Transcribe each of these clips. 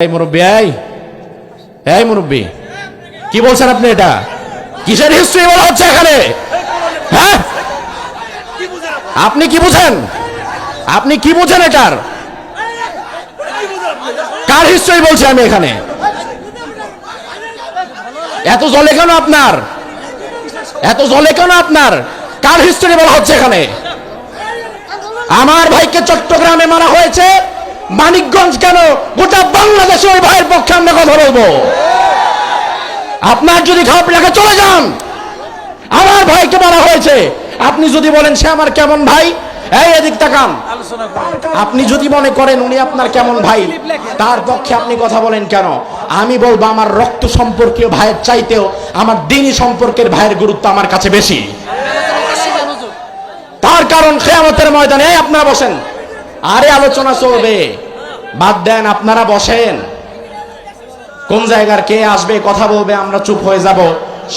এই মুরব্বী কি বলছেন আপনি? এটা কিসের হিস্ট্রি বলা হচ্ছে এখানে? হ্যাঁ, আপনি কি বুঝেন? আপনি কি বুঝেন? এটার কার হিস্ট্রি বলছি আমি এখানে? এত জলে কেন আপনার? এত জলে কেন আপনার? কার হিস্ট্রি বলা হচ্ছে এখানে? আমার ভাইকে চট্টগ্রামে মারা হয়েছে, মানিকগঞ্জ কেন? গোটা বাংলাদেশে ওই ভাইয়ের পক্ষে আমরা কথা বলবো। আপনার যদি খারাপ লাগে চলে যান। আমার ভাইকে মারা হয়েছে, আপনি যদি বলেন সে আমার কেমন ভাই, এই এদিক তাকান। আপনি যদি মনে করেন উনি আপনার কেমন ভাই, তার পক্ষে আপনি কথা বলেন কেন? আমি বলবো আমার রক্ত সম্পর্কীয় ভাইয়ের চাইতেও আমার দ্বীনি সম্পর্কের ভাইয়ের গুরুত্ব আমার কাছে বেশি। তার কারণ কিয়ামতের ময়দানে আপনারা বসেন, আরে আলোচনা চলবে, বাদ দেন, আপনারা বসেন। কোন জায়গার কে আসবে কথা বলবে, আমরা চুপ হয়ে যাব।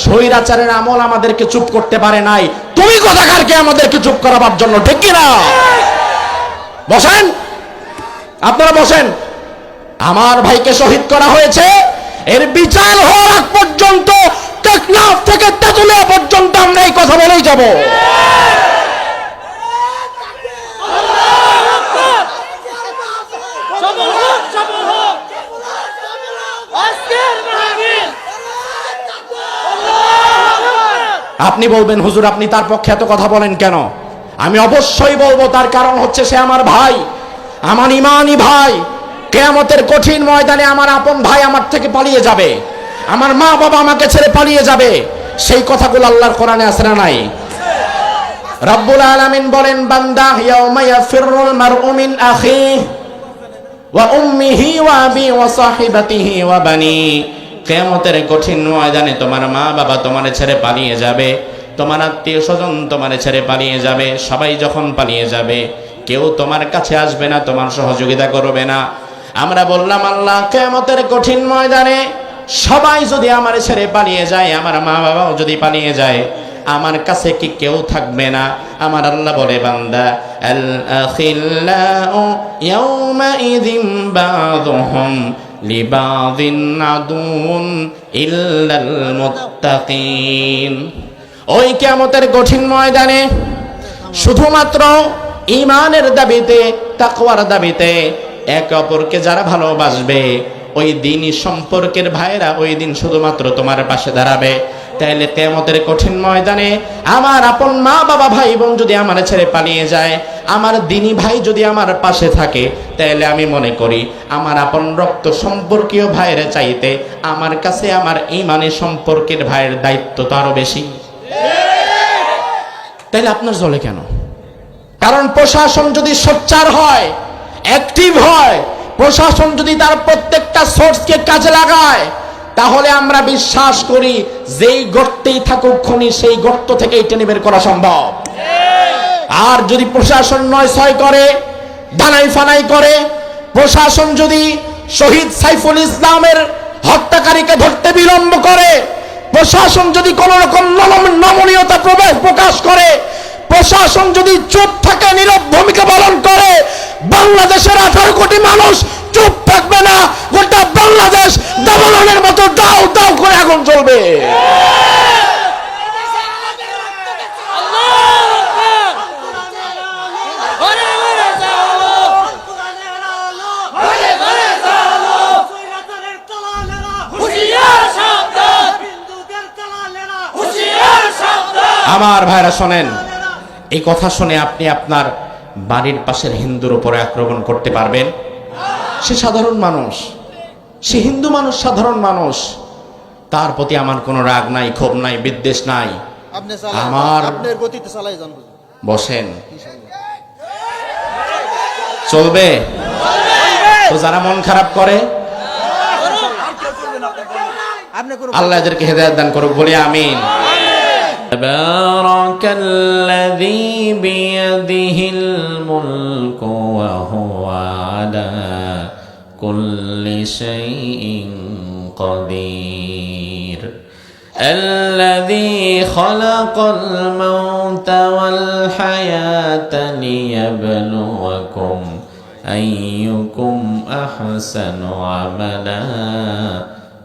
স্বৈরাচারের আমল আমাদেরকে চুপ করতে পারে নাই, তুমি কোথাকার কে আমাদেরকে চুপ করাবার জন্য? ঠিক কিনা? বসেন, আপনারা বসেন। আমার ভাইকে শহীদ করা হয়েছে, এর বিচার হওয়ার আগ পর্যন্ত, টেকনাফ থেকে তেতুলিয়া পর্যন্ত আমরা এই কথা বলেই যাব। আপনি বলবেন হুজুর আপনি তার পক্ষে এত কথা বলেন কেন? আমি অবশ্যই বলবো, তার কারণ হচ্ছে সে আমার ভাই, আমার ইমানি ভাই। কিয়ামতের কঠিন ময়দানে আমার আপন ভাই আমার থেকে পালিয়ে যাবে, আমার মা বাবা আমাকে ছেড়ে পালিয়ে যাবে, সেই কথাগুলো আল্লাহর কোরআনে আছে না নাই? রব্বুল আলামিন বলেন, বান্দা ইয়াউমা ইয়াফিরুল মারউ মিন আখিহি ওয়া উম্মিহি ওয়া আবি ওয়া সাহিবাতিহি ওয়া বানি। কিয়ামতের কঠিন ময়দানে তোমার মা বাবা তোমারে ছেড়ে পালিয়ে যাবে, তোমার আত্মীয় স্বজন তোমারে ছেড়ে পালিয়ে যাবে। সবাই যখন পালিয়ে যাবে, কেউ তোমার কাছে আসবে না, তোমার সহযোগিতা করবে না। আমরা বললাম আল্লাহ কিয়ামতের কঠিন ময়দানে সবাই যদি আমারে ছেড়ে পালিয়ে যায়, আমার মা বাবাও যদি পালিয়ে যায়, আমার কাছে কি কেউ থাকবে না? আমার আল্লাহ বলে, বান্দা আল আখিল্লাউ ইয়াউমা ইযিম বাযুহুম লিবাযিন আদুউন ইল্লাল মুত্তাকিন। ওই কিয়ামতের কঠিন ময়দানে শুধুমাত্র ঈমানের দাবিতে, তাকওয়ার দাবিতে একে অপরকে যারা ভালোবাসবে, ওই দ্বীনি সম্পর্কের ভাইরা ওই দিন শুধুমাত্র তোমার পাশে দাঁড়াবে। তাইলে কিয়ামতের কঠিন ময়দানে আমার আপন মা বাবা ভাই বোন যদি আমার ছেড়ে পালিয়ে যায়, আমার দ্বীনি ভাই যদি আমার পাশে থাকে, তাইলে আমি মনে করি আমার আপন রক্ত সম্পর্কীয় ভাইয়ের চাইতে আমার কাছে আমার ঈমানি সম্পর্কের ভাইয়ের দায়িত্ব তো আরো বেশি। তাইলে আপনার জ্বলে কেন? কারণ প্রশাসন যদি সোচ্চার হয়, অ্যাক্টিভ হয়, প্রশাসন যদি তার প্রত্যেকটা সোর্সকে কাজে লাগায়, তাহলে আমরা বিশ্বাস করি যেই গর্তেই থাকুক খনি, সেই গর্ত থেকেই টেনে বের করা সম্ভব। আর যদি প্রশাসন নয় ছয় করে, দানাই ফানাই করে, প্রশাসন যদি শহীদ সাইফুল ইসলামের হত্যাকারীকে ধরতে বিলম্ব করে, প্রশাসন যদি কোন রকম নমনীয়তা প্রকাশ করে, প্রশাসন যদি চুপ থাকে, নীরব ভূমিকা পালন করে, বাংলাদেশের 18 কোটি মানুষ চুপ থাকবে না। গোটা বাংলাদেশ দাবানলের মতো দাও দাও করে আগুন জ্বলবে। আমার ভাইরা শোনেন, এই কথা শুনে আপনি আপনার বাড়ির পাশের হিন্দুর উপরে আক্রমণ করতে পারবেন? সে সাধারণ মানুষ, সে হিন্দু মানুষ, সাধারণ মানুষ, তার প্রতি আমার কোনো রাগ নাই, ক্ষোভ নাই, বিদ্বেষ নাই। আমার বসেন, চলবে তো। যারা মন খারাপ করে আল্লাহ এদেরকে হেদায়েত দান করুক, বলি আমিন। تبارك الذي بيده الملك وهو على كل شيء قدير الذي خلق الموت والحياة ليبلوكم أيكم أحسن عملا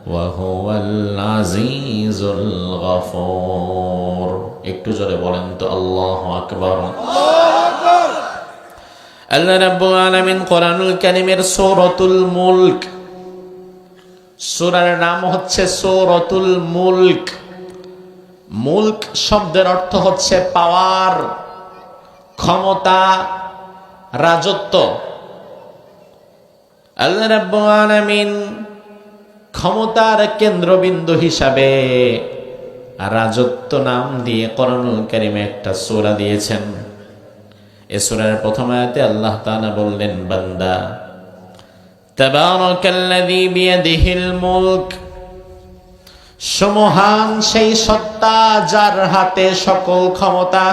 وهو العزيز الغفور একটু জোরে বলেন তো আল্লাহু আকবার। আল্লাহ রাব্বুল আলামিন কোরআনুল কারীমের সূরাতুল মুলক, সূরার নাম হচ্ছে সূরাতুল মুলক। মুলক শব্দের অর্থ হচ্ছে পাওয়ার, ক্ষমতা, রাজত্ব। আল্লাহ রাব্বুল আলামিন ক্ষমতার কেন্দ্রবিন্দু হিসাবে রাজত্ব নাম দিয়ে কোরআনুল কারীমে একটা সূরা দিয়েছেন। এই সূরার প্রথম আয়াতে আল্লাহ তাআলা বললেন, বান্দা তাবারাকাল্লাযী বিয়াদিহিল মুলক, সমহান সেই সত্তা যার হাতে সকল ক্ষমতা।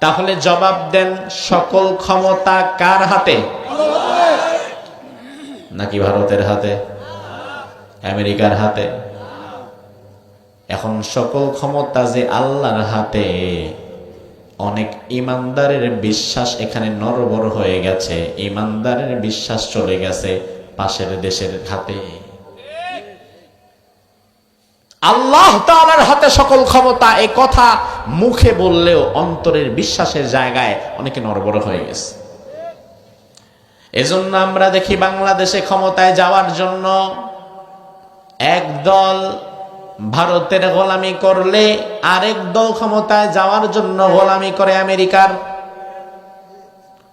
তাহলে জবাব দেন, সকল ক্ষমতা কার হাতে? নাকি ভারতের হাতে, আমেরিকার হাতে? এখন সকল ক্ষমতা যে আল্লাহর হাতে, অনেক ইমানদারের বিশ্বাস এখানে নড়বড় হয়ে গেছে। ইমানদারের বিশ্বাস চলে গেছে পাশের দেশের হাতে। আল্লাহ তাআলার হাতে সকল ক্ষমতা, এই কথা মুখে বললেও অন্তরের বিশ্বাসের জায়গায় অনেকে নড়বড় হয়ে গেছে। এজন্য আমরা দেখি বাংলাদেশে ক্ষমতায় যাওয়ার জন্য একদল ভারতের গোলামি করলে আরেক দল ক্ষমতায় যাওয়ার জন্য গোলামি করে আমেরিকার।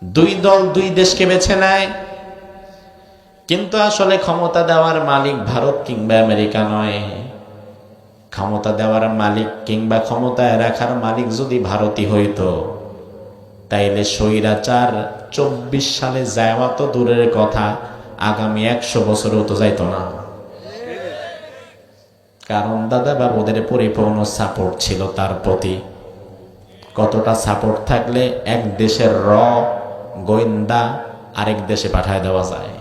দুই দল দুই দেশকে বেছে নেয়, কিন্তু আসলে ক্ষমতা দেওয়ার মালিক ভারত কিংবা আমেরিকা নয়। ক্ষমতা দেওয়ার মালিক কিংবা ক্ষমতায় রাখার মালিক যদি ভারতই হইতো, তাইলে স্বৈরাচার 24 সালে যাওয়া তো দূরের কথা, আগামী 100 বছরও তো যাইতো না। কারণ দাদা বাবুদের পরিপূর্ণ সাপোর্ট ছিল তার প্রতি। কতটা সাপোর্ট থাকলে এক দেশের গোয়েন্দা আরেক দেশে পাঠায় দেওয়া যায়।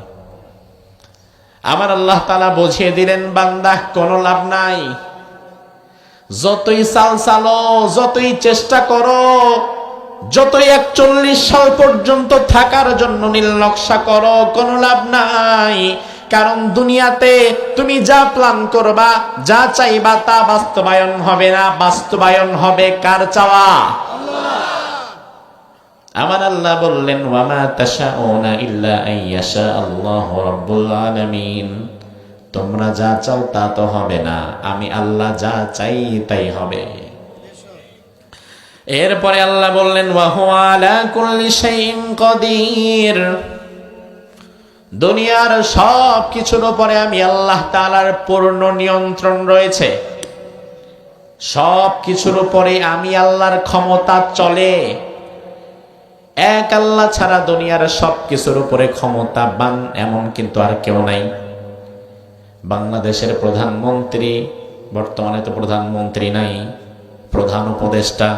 আমার আল্লাহ তাআলা বুঝিয়ে দিলেন, বান্দা কোনো লাভ নাই। যতই চাল চালো, যতই চেষ্টা করো, যতই 41 সাল পর্যন্ত থাকার জন্য নীল নকশা করো, কোনো লাভ নাই। কারণ দুনিয়াতে তুমি যা প্ল্যান করবা, যা চাইবা, তা বাস্তবায়ন হবে না। বাস্তবায়ন হবে কার চাওয়া? আমার আল্লাহ বললেন, ওয়ামা তাশাউনা ইল্লা আইয়াশা আল্লাহু রাব্বুল আলামিন। তোমরা যা চাও তা তো হবে না, আমি আল্লাহ যা চাই তাই হবে। এরপরে আল্লাহ বললেন, ওয়া হুয়া আলা কুল্লি শাইইন কাদির। দুনিয়ার সব কিছুর উপরে আমি আল্লাহ তাআলার পূর্ণ নিয়ন্ত্রণ রয়েছে। সব কিছুর উপরে আমি আল্লাহর ক্ষমতা চলে। এক আল্লাহ ছাড়া দুনিয়ার সব কিছুর উপরে ক্ষমতাবান এমন কিন্তু আর কেউ নাই। বাংলাদেশের প্রধানমন্ত্রী, বর্তমানে তো প্রধানমন্ত্রী নাই, প্রধান উপদেষ্টা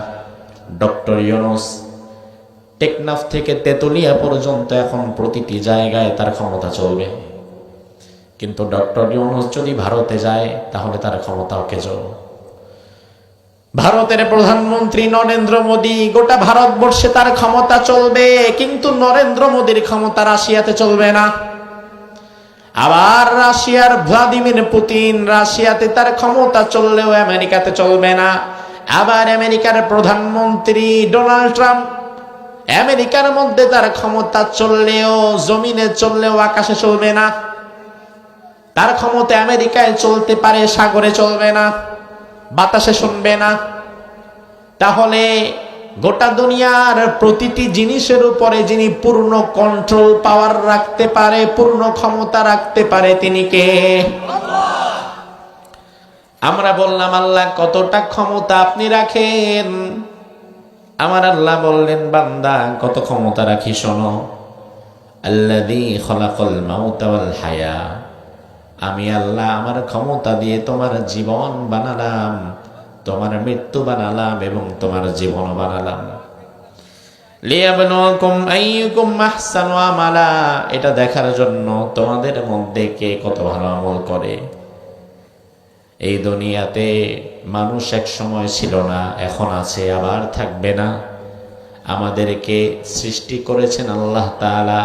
ডক্টর ইউনূস, টেকনাফ থেকে তেতুলিয়া পর্যন্ত এখন প্রতিটি জায়গায় তার ক্ষমতা চলবে। কিন্তু ডক্টর ইউনূস যদি ভারতে যায়, তাহলে তার ক্ষমতাও কেজো। ভারতের প্রধানমন্ত্রী নরেন্দ্র মোদী, গোটা ভারতবর্ষে তার ক্ষমতা চলবে, কিন্তু নরেন্দ্র মোদীর ক্ষমতা রাশিয়াতে চলবে না। আবার রাশিয়ার ভ্লাদিমির পুতিন, রাশিয়াতে তার ক্ষমতা চললেও আমেরিকাতে চলবে না। আবার আমেরিকার প্রধানমন্ত্রী ডোনাল্ড ট্রাম্প, আমেরিকার মধ্যে তার ক্ষমতা চললেও, জমিনে চললেও আকাশে চলবে না। তার ক্ষমতা আমেরিকায় চলতে পারে, সাগরে চলবে না, বাতাসে শুনবে না। তাহলে গোটা দুনিয়ার প্রতিটি জিনিসের উপরে যিনি পূর্ণ কন্ট্রোল পাওয়ার রাখতে পারে, পূর্ণ ক্ষমতা রাখতে পারে, তিনি কে? আমরা বললাম, আল্লাহ কতটা ক্ষমতা আপনি রাখেন? আমার আল্লাহ বললেন, বান্দা কত ক্ষমতা রাখি শোনো। আল্লাযী খলাকাল মাউতা ওয়াল হায়া। আমি আল্লাহ আমার ক্ষমতা দিয়ে তোমার জীবন বানালাম, তোমার মৃত্যু বানালাম এবং তোমার জীবন বানালাম। লিয়াবলুয়াকুম আইয়ুকুম আহসানু আমালা, এটা দেখার জন্য তোমাদের মধ্যে কে কত ভালো আমল করে। এই দুনিয়াতে মানুষ এক সময় ছিল না, এখন আছে, আবার থাকবে না। আমাদেরকে সৃষ্টি করেছেন আল্লাহ তাআলা,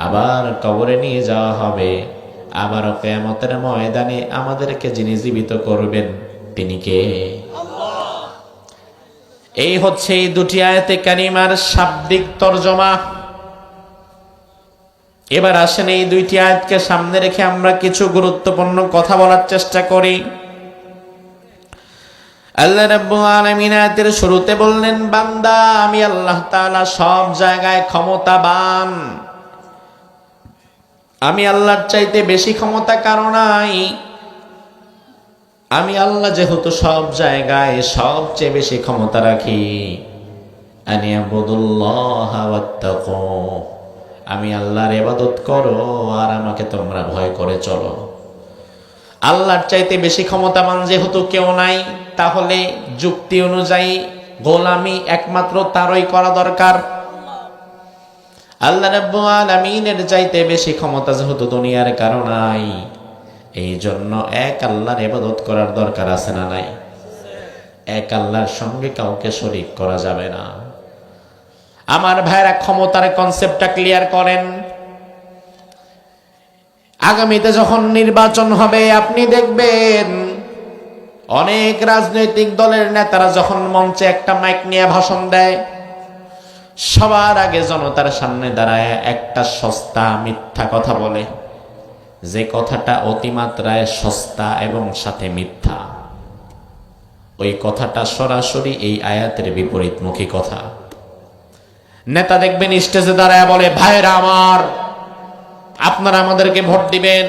আবার কবরে নিয়ে যাওয়া হবে, আবার কিয়ামতের ময়দানে আমাদেরকে যিনি জীবিত করবেন তিনি কে? এই হচ্ছে এই দুটি আয়াতে কারিমার শাব্দিক তরজমা। এবার আসেন এই দুইটি আয়াতকে সামনে রেখে আমরা কিছু গুরুত্বপূর্ণ কথা বলার চেষ্টা করি। আল্লাহ রাব্বুল আলামিন আয়াতের শুরুতে বললেন, বান্দা আমি আল্লাহ তাআলা সব জায়গায় ক্ষমতাবান। আমি আল্লাহর চাইতে বেশি ক্ষমতা কারো নাই। আমি আল্লাহ যেহেতু সব জায়গায় সবচেয়ে বেশি ক্ষমতা রাখি, আনিয়াবুদুল্লাহ ওয়াত্তাকু, আমি আল্লাহর ইবাদত করো আর আমাকে তোমরা ভয় করে চলো। আল্লাহর চাইতে বেশি ক্ষমতাবান যেহেতু কেউ নাই, তাহলে যুক্তি অনুযায়ী গোলামি একমাত্র তারই করা দরকার। আল্লাহ রাব্বুল আলামিনের চাইতে বেশি ক্ষমতা যেহেতু দুনিয়ার কারো নাই, এই জন্য এক আল্লাহর ইবাদত করার দরকার আছে না নাই? এক আল্লাহর সঙ্গে কাউকে শরীক করা যাবে না। আমার ভাইরা, ক্ষমতার কনসেপ্টটা ক্লিয়ার করেন। আগামীতে যখন নির্বাচন হবে আপনি দেখবেন অনেক রাজনৈতিক দলের নেতারা যখন মঞ্চে একটা মাইক নিয়ে ভাষণ দেয়, সবার আগে জনতার সামনে দাঁড়ায় একটা সস্তা মিথ্যা কথা বলে, যে কথাটা অতিমাত্রায় সস্তা এবং সাথে মিথ্যা। ওই কথাটা সরাসরি এই আয়াতের বিপরীতমুখী কথা। নেতা দেখবেন স্টেজে দাঁড়ায় বলে, ভাইরা আমার, আপনারা আমাদেরকে ভোট দিবেন,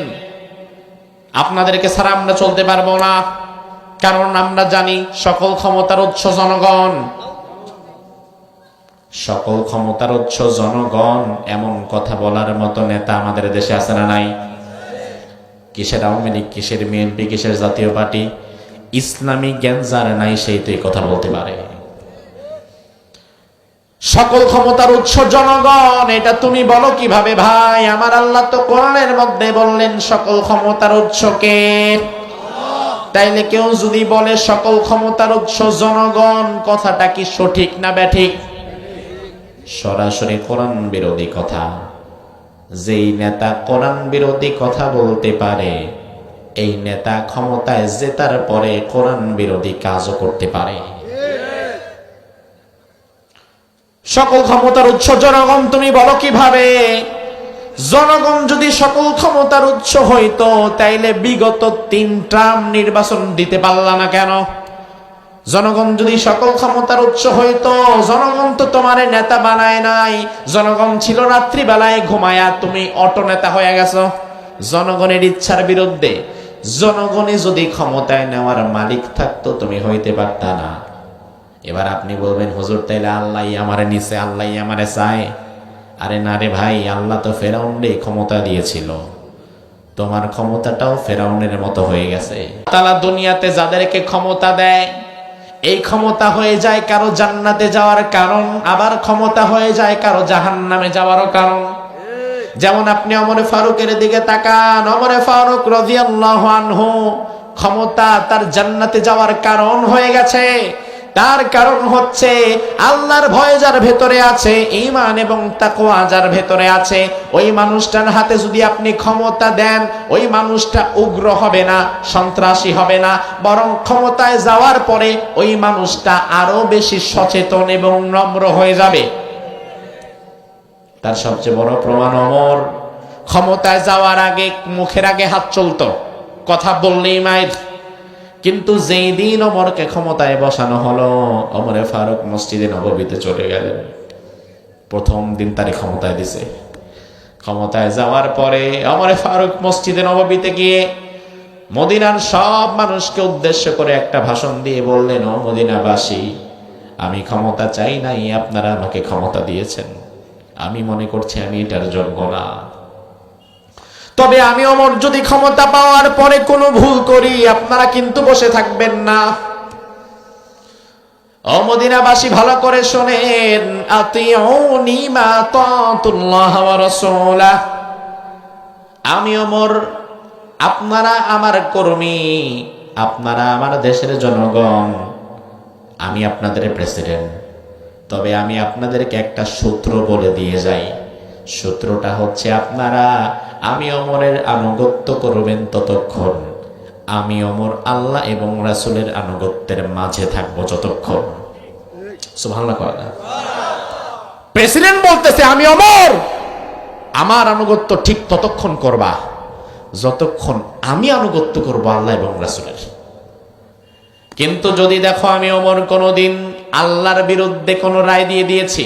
আপনাদেরকে ছাড়া আমরা চলতে পারবো না, কারণ আমরা জানি সকল ক্ষমতার উৎস জনগণ। সকল ক্ষমতার উৎস জনগণ, এমন কথা বলার মতো নেতা আমাদের দেশে আছে না নাই? কিসের আওয়ামী লীগ, কিসের বিএনপি, কিসের জাতীয় পার্টি, ইসলামী জ্ঞান যার নাই সেই তো এই কথা বলতে পারে। সকল ক্ষমতার উৎস জনগণ, এটা তুমি বলো কিভাবে ভাই? আমার আল্লাহ তো কোরআনের মধ্যে বললেন সকল ক্ষমতার উৎস কে। তাইলে কেউ যদি বলে সকল ক্ষমতার উৎস জনগণ, কথাটা কি সঠিক না ব্যাঠিক? সরাসরি কোরআন বিরোধী কথা। যেই নেতা কোরআন বিরোধী কথা বলতে পারে, এই নেতা ক্ষমতায় জেতার পরে কোরআন বিরোধী কাজও করতে পারে। সকল ক্ষমতার উৎস জনগণ তুমি বলো কিভাবে? জনগণ যদি সকল ক্ষমতার উৎস হইতো, তাইলে বিগত 3 টার্ম নির্বাচন দিতে পারলা না কেন? জনগণ যদি সকল ক্ষমতার উৎস হইতো, জনগণ তো তোমার নেতা বানায় নাই। জনগণ ছিল রাত্রিবেলায় ঘুমায়া, তুমি অটো নেতা হয়ে গেছো জনগণের ইচ্ছার বিরুদ্ধে। জনগণে যদি ক্ষমতায় নেওয়ার মালিক থাকতো, তুমি হইতে পারতা না। এবার আপনি বলবেন, হুজুর তাইলে আল্লাহ আমারে নিচে, আল্লাহ আমারে চায়। আরে না রে ভাই, আল্লাহ তো ফেরাউনরে ক্ষমতা দিয়েছিল, তোমার ক্ষমতাটাও ফেরাউনের মতো হয়ে গেছে। তাআলা দুনিয়াতে যাদেরকে ক্ষমতা দেয়, এই ক্ষমতা হয়ে যায় কারো জান্নাতে যাওয়ার কারণ, আবার ক্ষমতা হয়ে যায় কারো জাহান্নামে যাওয়ারও কারণ। যেমন আপনি ওমর ফারুকের দিকে তাকান, ওমর ফারুক রাদিয়াল্লাহু আনহু ক্ষমতা তার জান্নাতে যাওয়ার কারণ হয়ে গেছে। তার কারণ হচ্ছে আল্লাহর ভয় যার ভেতরে আছে, ঈমান এবং তাকওয়া যার ভেতরে আছে, ওই মানুষটার হাতে যদি আপনি ক্ষমতা দেন, ওই মানুষটা উগ্র হবে না, সন্ত্রাসী হবে না, বরং ক্ষমতায় যাওয়ার পরে ওই মানুষটা আরো বেশি সচেতন এবং নম্র হয়ে যাবে। তার সবচেয়ে বড় প্রমাণ, ওমর ক্ষমতায় যাওয়ার আগে মুখের আগে হাত চলতো, কথা বললেই মায়ের। কিন্তু যেই দিন ওমরকে ক্ষমতায় বসানো হলো, ওমরে ফারুক মসজিদে নববীতে চলে গেলেন। প্রথম দিন তারে ক্ষমতায় দিছে। ক্ষমতায় যাওয়ার পরে ওমরে ফারুক মসজিদে নববীতে গিয়ে মদিনার সব মানুষকে উদ্দেশ্য করে একটা ভাষণ দিয়ে বললেন, ও মদিনাবাসী, আমি ক্ষমতা চাই নাই, আপনারা আমাকে ক্ষমতা দিয়েছেন। আমি মনে করছি আমি এটার যোগ্য না। তবে আমি ওমর যদি ক্ষমতা পাওয়ার পরে কোনো ভুল করি, আপনারা কিন্তু বসে থাকবেন না। ও মদিনাবাসী ভালো করে শোনেন, আতিউনি মা তাতুল্লাহ ওয়া রাসূলা। আমি ওমর, আপনারা আমার কর্মী, আপনারা আমার দেশের জনগণ, আমি আপনাদের প্রেসিডেন্ট। তবে আমি আপনাদেরকে একটা সূত্র বলে দিয়ে যাই। সূত্রটা হচ্ছে, আপনারা আমি ওমরের আনুগত্য করবেন ততক্ষণ, আমি ওমর আল্লাহ এবং রাসূলের আনুগত্যের মাঝে থাকবো যতক্ষণ। সুবহানাল্লাহ কয় না? প্রেসিডেন্ট বলতেছে আমি ওমর, আমার আনুগত্য ঠিক ততক্ষণ করবা যতক্ষণ আমি আনুগত্য করব আল্লাহ এবং রাসূলের। কিন্তু যদি দেখো আমি ওমর কোনোদিন আল্লাহর বিরুদ্ধে কোনো রায় দিয়ে দিয়েছি,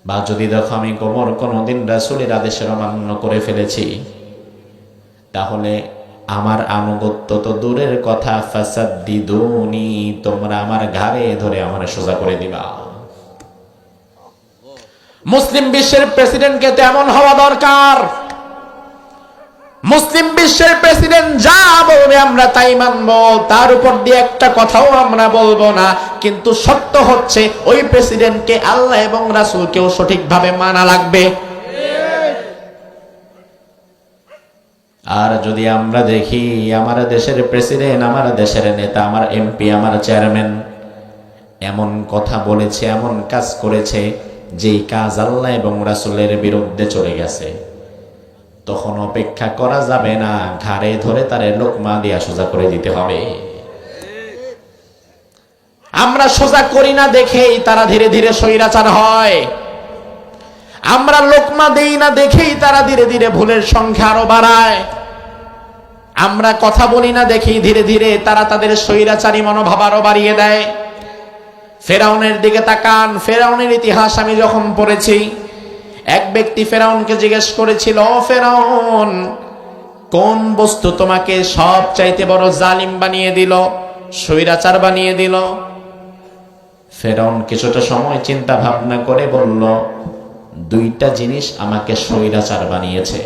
বা যদি দেখো আমি ওমর কোনোদিন রাসূলের আদেশের অমান্য করে ফেলেছি, তাহলে আমার আনুগত্য তো দূরের কথা, ফাসাদ্দিদুনি, তোমরা আমার ঘাড়ে ধরে আমার সোজা করে দিবা। মুসলিম বিশ্বের প্রেসিডেন্টকে তো এমন হওয়া দরকার, মুসলিম বিশ্বের প্রেসিডেন্ট যা বলবে আমরা তাই মানবো, তার উপর দিয়ে একটা কথাও আমরা বলবো না। কিন্তু সত্য হচ্ছে ওই প্রেসিডেন্টকে আল্লাহ এবং রাসূলকেও সঠিকভাবে মানা লাগবে। আর যদি আমরা দেখি আমার দেশের প্রেসিডেন্ট, আমার দেশের নেতা, আমার এমপি, আমার চেয়ারম্যান এমন কথা বলেছে, এমন কাজ করেছে যেই কাজ আল্লাহ এবং রাসূলের বিরুদ্ধে চলে গেছে, তখন অপেক্ষা করা যাবে না, ঘাড়ে ধরে তারে লোকমা দিয়া সোজা করে দিতে হবে। আমরা সোজা করি না দেখেই তারা ধীরে ধীরে স্বৈরাচার হয়, আমরা লোকমা দেই না দেখেই তারা ধীরে ধীরে ভুলের সংখ্যা আরো বাড়ায়, আমরা কথা বলি না দেখেই ধীরে ধীরে তারা তাদের স্বৈরাচারী মনোভাব আরো বাড়িয়ে দেয়। ফেরাউনের দিকে তাকান, ফেরাউনের ইতিহাস আমি যখন পড়েছি, এক ব্যক্তি ফেরাউনকে জিজ্ঞেস করেছিল, ও ফেরাউন, কোন বস্তু তোমাকে সব চাইতে বড় জালিম বানিয়ে দিল, স্বৈরাচার বানিয়ে দিল? ফেরাউন কিছুটা সময় চিন্তা ভাবনা করে বলল, দুইটা জিনিস আমাকে স্বৈরাচার বানিয়েছে।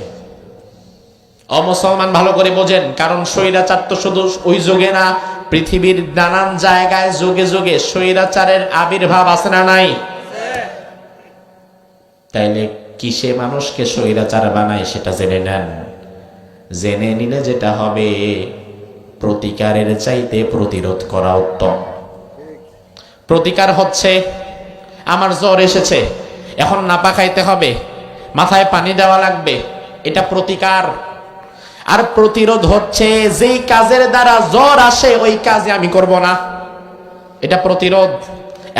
অমুসলমান ভালো করে বোঝেন, কারণ স্বৈরাচার তো শুধু ওই যুগে না, পৃথিবীর নানান জায়গায় যুগে যুগে স্বৈরাচারের আবির্ভাব আছে না নাই? তাইলে কিসে মানুষকে স্বৈরাচার বানায় সেটা জেনে নেন। জেনে নিলে যেটা হবে, প্রতিকারের চাইতে প্রতিরোধ করা উত্তম। প্রতিকার হচ্ছে, আমার জ্বর এসেছে, এখন নাপা খাইতে হবে, মাথায় পানি দেওয়া লাগবে, এটা প্রতিকার। আর প্রতিরোধ হচ্ছে, যেই কাজের দ্বারা জ্বর আসে ওই কাজে আমি করব না, এটা প্রতিরোধ।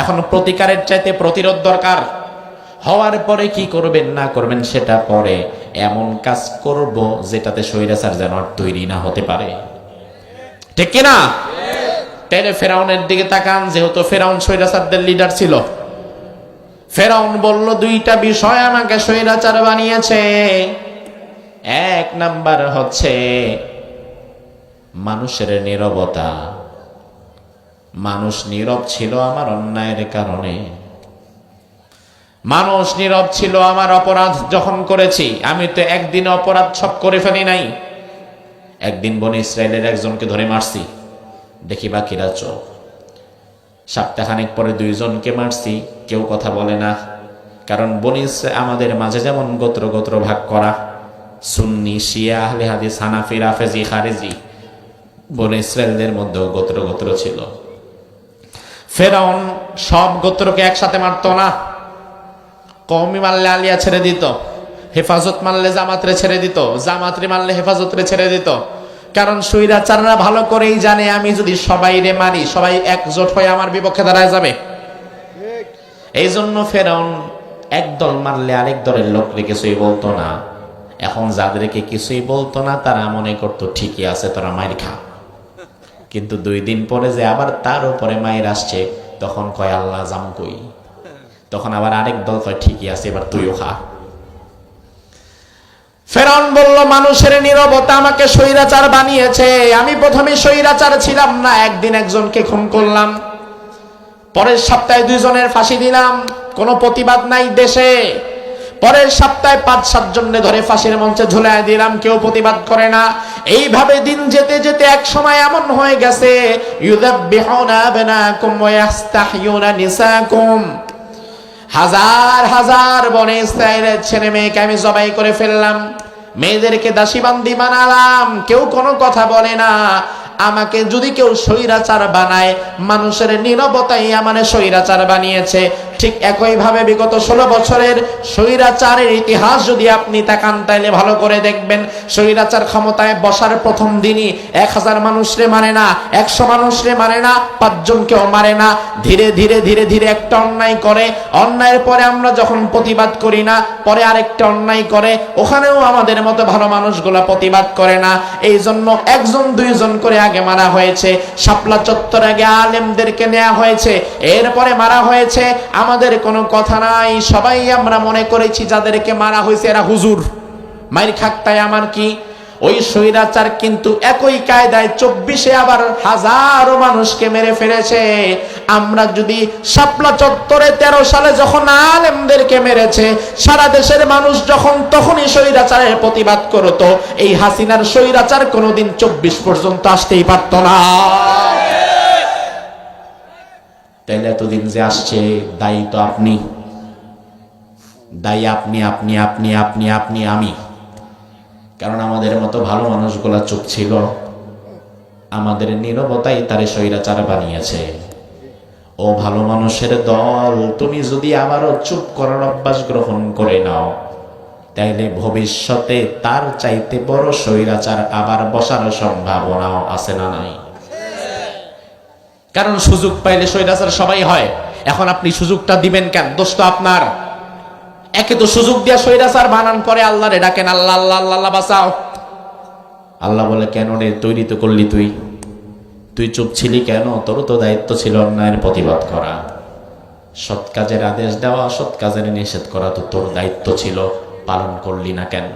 এখন প্রতিকারের চাইতে প্রতিরোধ দরকার। হওয়ার পরে কি করবেন না করবেন সেটা পরে, এমন কাজ করব যেটাতে স্বৈরাচার যেন আর তৈরি না হতে পারে, ঠিক কিনা? তাইলে ফেরাউনের দিকে তাকান, যেহেতু ফেরাউন স্বৈরাচারদের লিডার ছিল, ফেরাউন বলল দুইটা বিষয় আমাকে স্বৈরাচার বানিয়েছে। এক নাম্বার হচ্ছে মানুষের নীরবতা। মানুষ নীরব ছিল আমার অন্যায়ের কারণে, মানুষ নীরব ছিল আমার অপরাধ যখন করেছি। আমি তো একদিন অপরাধ সব করে ফেলি নাই, একদিন বনি ইসরায়েলের একজনকে ধরে মারছি, দেখি বাকিরা চোখ। সপ্তাহখানেক পরে দুইজনকে মারছি, কেউ কথা বলে না, কারণ বনি ইসরায়েল আমাদের মাঝে যেমন গোত্র গোত্র ভাগ করা, সুন্নি, শিয়া, আহলে হাদিস, হানাফি, রাফেজি, খারেজি, বনি ইসরায়েলদের মধ্যেও গোত্র গোত্র ছিল। ফেরাউন সব গোত্রকে একসাথে মারতো না, কওমি মারলে আলিয়া ছেড়ে দিত, হেফাজত মারলে জামাতরে ছেড়ে দিত, জামাতরে মারলে হেফাজতরে ছেড়ে দিত। কারণ স্বৈরাচাররা ভালো করেই জানে, আমি যদি সবাইরে মারি সবাই একজোট হয়ে আমার বিপক্ষে দাঁড়ায় যাবে। এই জন্য ফেরাউন একদল মারলে আরেক দলের লোকরে কিছুই বলতো না। এখন যাদেরকে কিছুই বলতো না তারা মনে করতো ঠিকই আছে, তোরা মাইর খা। কিন্তু 2 দিন পরে যে আবার তার উপরে মায়ের আসছে, তখন কয় আল্লাহ জাম কই, তখন আবার আরেক দল কয় ঠিকই আছে, এবার তুইও খা। ফেরাউন বলল মানুষের নীরবতা আমাকে স্বৈরাচার বানিয়েছে। আমি প্রথমে স্বৈরাচার ছিলাম না, একদিন একজনকে খুন করলাম, পরের সপ্তাহে 2 জনের ফাঁসি দিলাম, কোনো প্রতিবাদ নাই দেশে। পরের সপ্তাহে 5-7 জনকে ধরে ফাঁসির মঞ্চে ঝুলায় দিলাম, কেউ প্রতিবাদ করে না। এইভাবে দিন যেতে যেতে এক সময় এমন হয়ে গেছে, ইউযাব্বিহুনা আবনাকুম ওয়া ইস্তাহয়ুনা নিসাকুম, হাজার হাজার বনে ইসরায়েলের ছেলে মেয়েকে আমি জবাই করে ফেললাম, মেয়েদেরকে দাসীবান্দি বানালাম, কেউ কোনো কথা বলে না। আমাকে যদি কেউ স্বৈরাচার বানায়, মানুষের নীরবতাই আমারে স্বৈরাচার বানিয়েছে। ঠিক একইভাবে বিগত 16 বছরের স্বৈরাচারের ইতিহাস যদি আপনি তাকান, তাইলে ভালো করে দেখবেন স্বৈরাচার ক্ষমতায় বসার প্রথম দিনই 1000 মানুষরে মানে না, 100 মানুষরে মানে না, 5 জনকেও মারে না। ধীরে ধীরে ধীরে ধীরে একটা অন্যায় করে, অন্যায়ের পরে আমরা যখন প্রতিবাদ করি না, পরে আরেকটা অন্যায় করে, ওখানেও আমাদের মতো ভালো মানুষগুলা প্রতিবাদ করে না। এই জন্য 1 জন 2 জন করে আগে মারা হয়েছে, শাপলা চত্বর আগে আলেমদেরকে নেওয়া হয়েছে, এরপরে মারা হয়েছে। আমাদের কোনো কথা নাই, সবাই আমরা মনে করেছি যাদেরকে মারা হয়েছে এরা হুজুর, মাইর খাকতায় আমার কি। ওই স্বৈরাচার কিন্তু একই কায়দায় 24-এ আবার হাজারো মানুষকে মেরে ফেলেছে। আমরা যদি শাপলা চত্বরে 13 সালে যখন আলেমদেরকে মেরেছে, সারা দেশের মানুষ যখন তখনই স্বৈরাচারের প্রতিবাদ করতো, এই হাসিনার স্বৈরাচার কোনোদিন 24 পর্যন্ত আসতেই পারত না। তাইলে এতদিন যে আসছে, দায়ী তো আপনি, দায়ী আপনি আপনি আপনি আপনি আপনি আমি। কারণ আমাদের মতো ভালো মানুষগুলা চুপ ছিল, আমাদের নীরবতাই তারে স্বৈরাচার বানিয়েছে। ও ভালো মানুষের দল, তুমি যদি আবারও চুপ করার অভ্যাস গ্রহণ করে নাও, তাইলে ভবিষ্যতে তার চাইতে বড় স্বৈরাচার আবার বসার সম্ভাবনাও আছে না নাই? কারণ সুযোগ পাইলে স্বৈরাচার সবাই হয়। এখন আপনি সুযোগটা দিবেন কেন? দোষ তো আপনার। একে তো সুযোগ দিয়া স্বৈরাচার বানান, করে আল্লাহরে ডাকেন, আল্লাহ আল্লাহ আল্লাহ বাঁচাও। আল্লাহ বলে, কেন রে, তৈরি তো করলি তুই, তুই চুপ ছিলি কেন? তোর তো দায়িত্ব ছিল অন্যায়ের প্রতিবাদ করা, সৎ কাজের আদেশ দেওয়া, সৎ কাজের নিষেধ করা তো তোর দায়িত্ব ছিল, পালন করলি না কেন?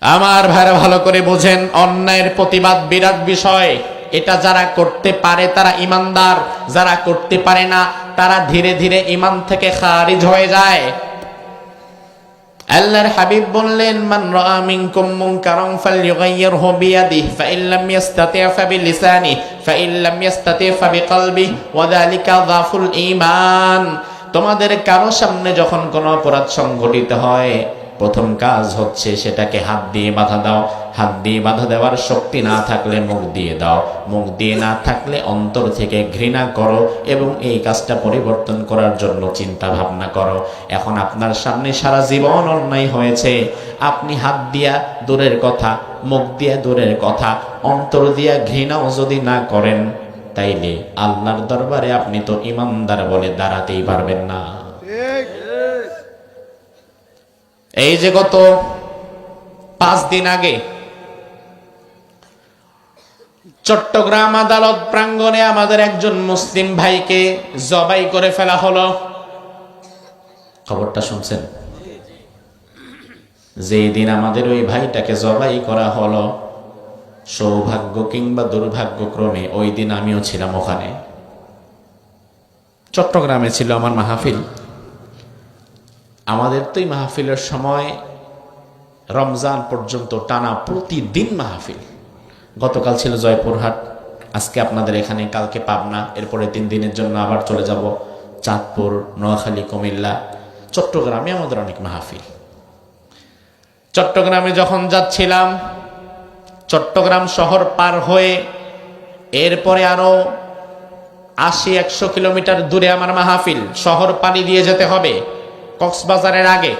আমার ভাইরা ভালো করে বোঝেন, অন্যায়ের প্রতিবাদ বিরাট বিষয়। এটা যারা করতে পারে তারা ইমানদার, যারা করতে পারে না তারা ধীরে ধীরে ইমান থেকে খারিজ হয়ে যায়। আল্লাহর হাবিব বললেন, মান রাআ মিনকুম মুনকারান ফালইউগাইয়িরহু বিয়াদিহি ফাইন লাম ইস্তাতি' ফাবিলিসানিহি ফাইন লাম ইস্তাতি' ফাবিকলবিহি ওয়া যালিকা যাফুল ঈমান। তোমাদের কারো সামনে যখন কোনো অপরাধ সংঘটিত হয়, প্রথম কাজ হচ্ছে সেটাকে হাত দিয়ে বাধা দাও। হাত দিয়ে বাধা দেওয়ার শক্তি না থাকলে মুখ দিয়ে দাও, মুখ দিয়ে না থাকলে অন্তর থেকে ঘৃণা করো এবং এই কাজটা পরিবর্তন করার জন্য চিন্তা ভাবনা করো। এখন আপনার সামনে সারা জীবন অন্যায় হয়েছে, আপনি হাত দিয়া দূরের কথা, মুখ দিয়া দূরের কথা, অন্তর দিয়া ঘৃণাও যদি না করেন, তাইলে আল্লাহর দরবারে আপনি তো ইমানদার বলে দাঁড়াতেই পারবেন না। এই যে গত 5 দিন আগে চট্টগ্রাম আদালত প্রাঙ্গণে আমাদের একজন মুসলিম ভাইকে জবাই করে ফেলা হলো। খবরটা শুনছেন? যেই দিন আমাদের ওই ভাইটাকে জবাই করা হলো, সৌভাগ্য কিংবা দুর্ভাগ্যক্রমে ওই দিন আমিও ছিলাম ওখানে। চট্টগ্রামে ছিল আমার মাহফিল। আমাদের তো এই মাহফিলের সময় রমজান পর্যন্ত টানা প্রতিদিন মাহফিল। গতকাল ছিল জয়পুরহাট, আজকে আপনাদের এখানে, কালকে পাবনা, এরপরে 3 দিনের জন্য আবার চলে যাব চাঁদপুর, নোয়াখালী, কুমিল্লা। চট্টগ্রামে আমাদের অনেক মাহফিল। চট্টগ্রামে যখন যাচ্ছিলাম, চট্টগ্রাম শহর পার হয়ে এরপরে আরো 80-100 কিলোমিটার দূরে আমার মাহফিল। শহর পানি দিয়ে যেতে হবে কক্সবাজারের আগে।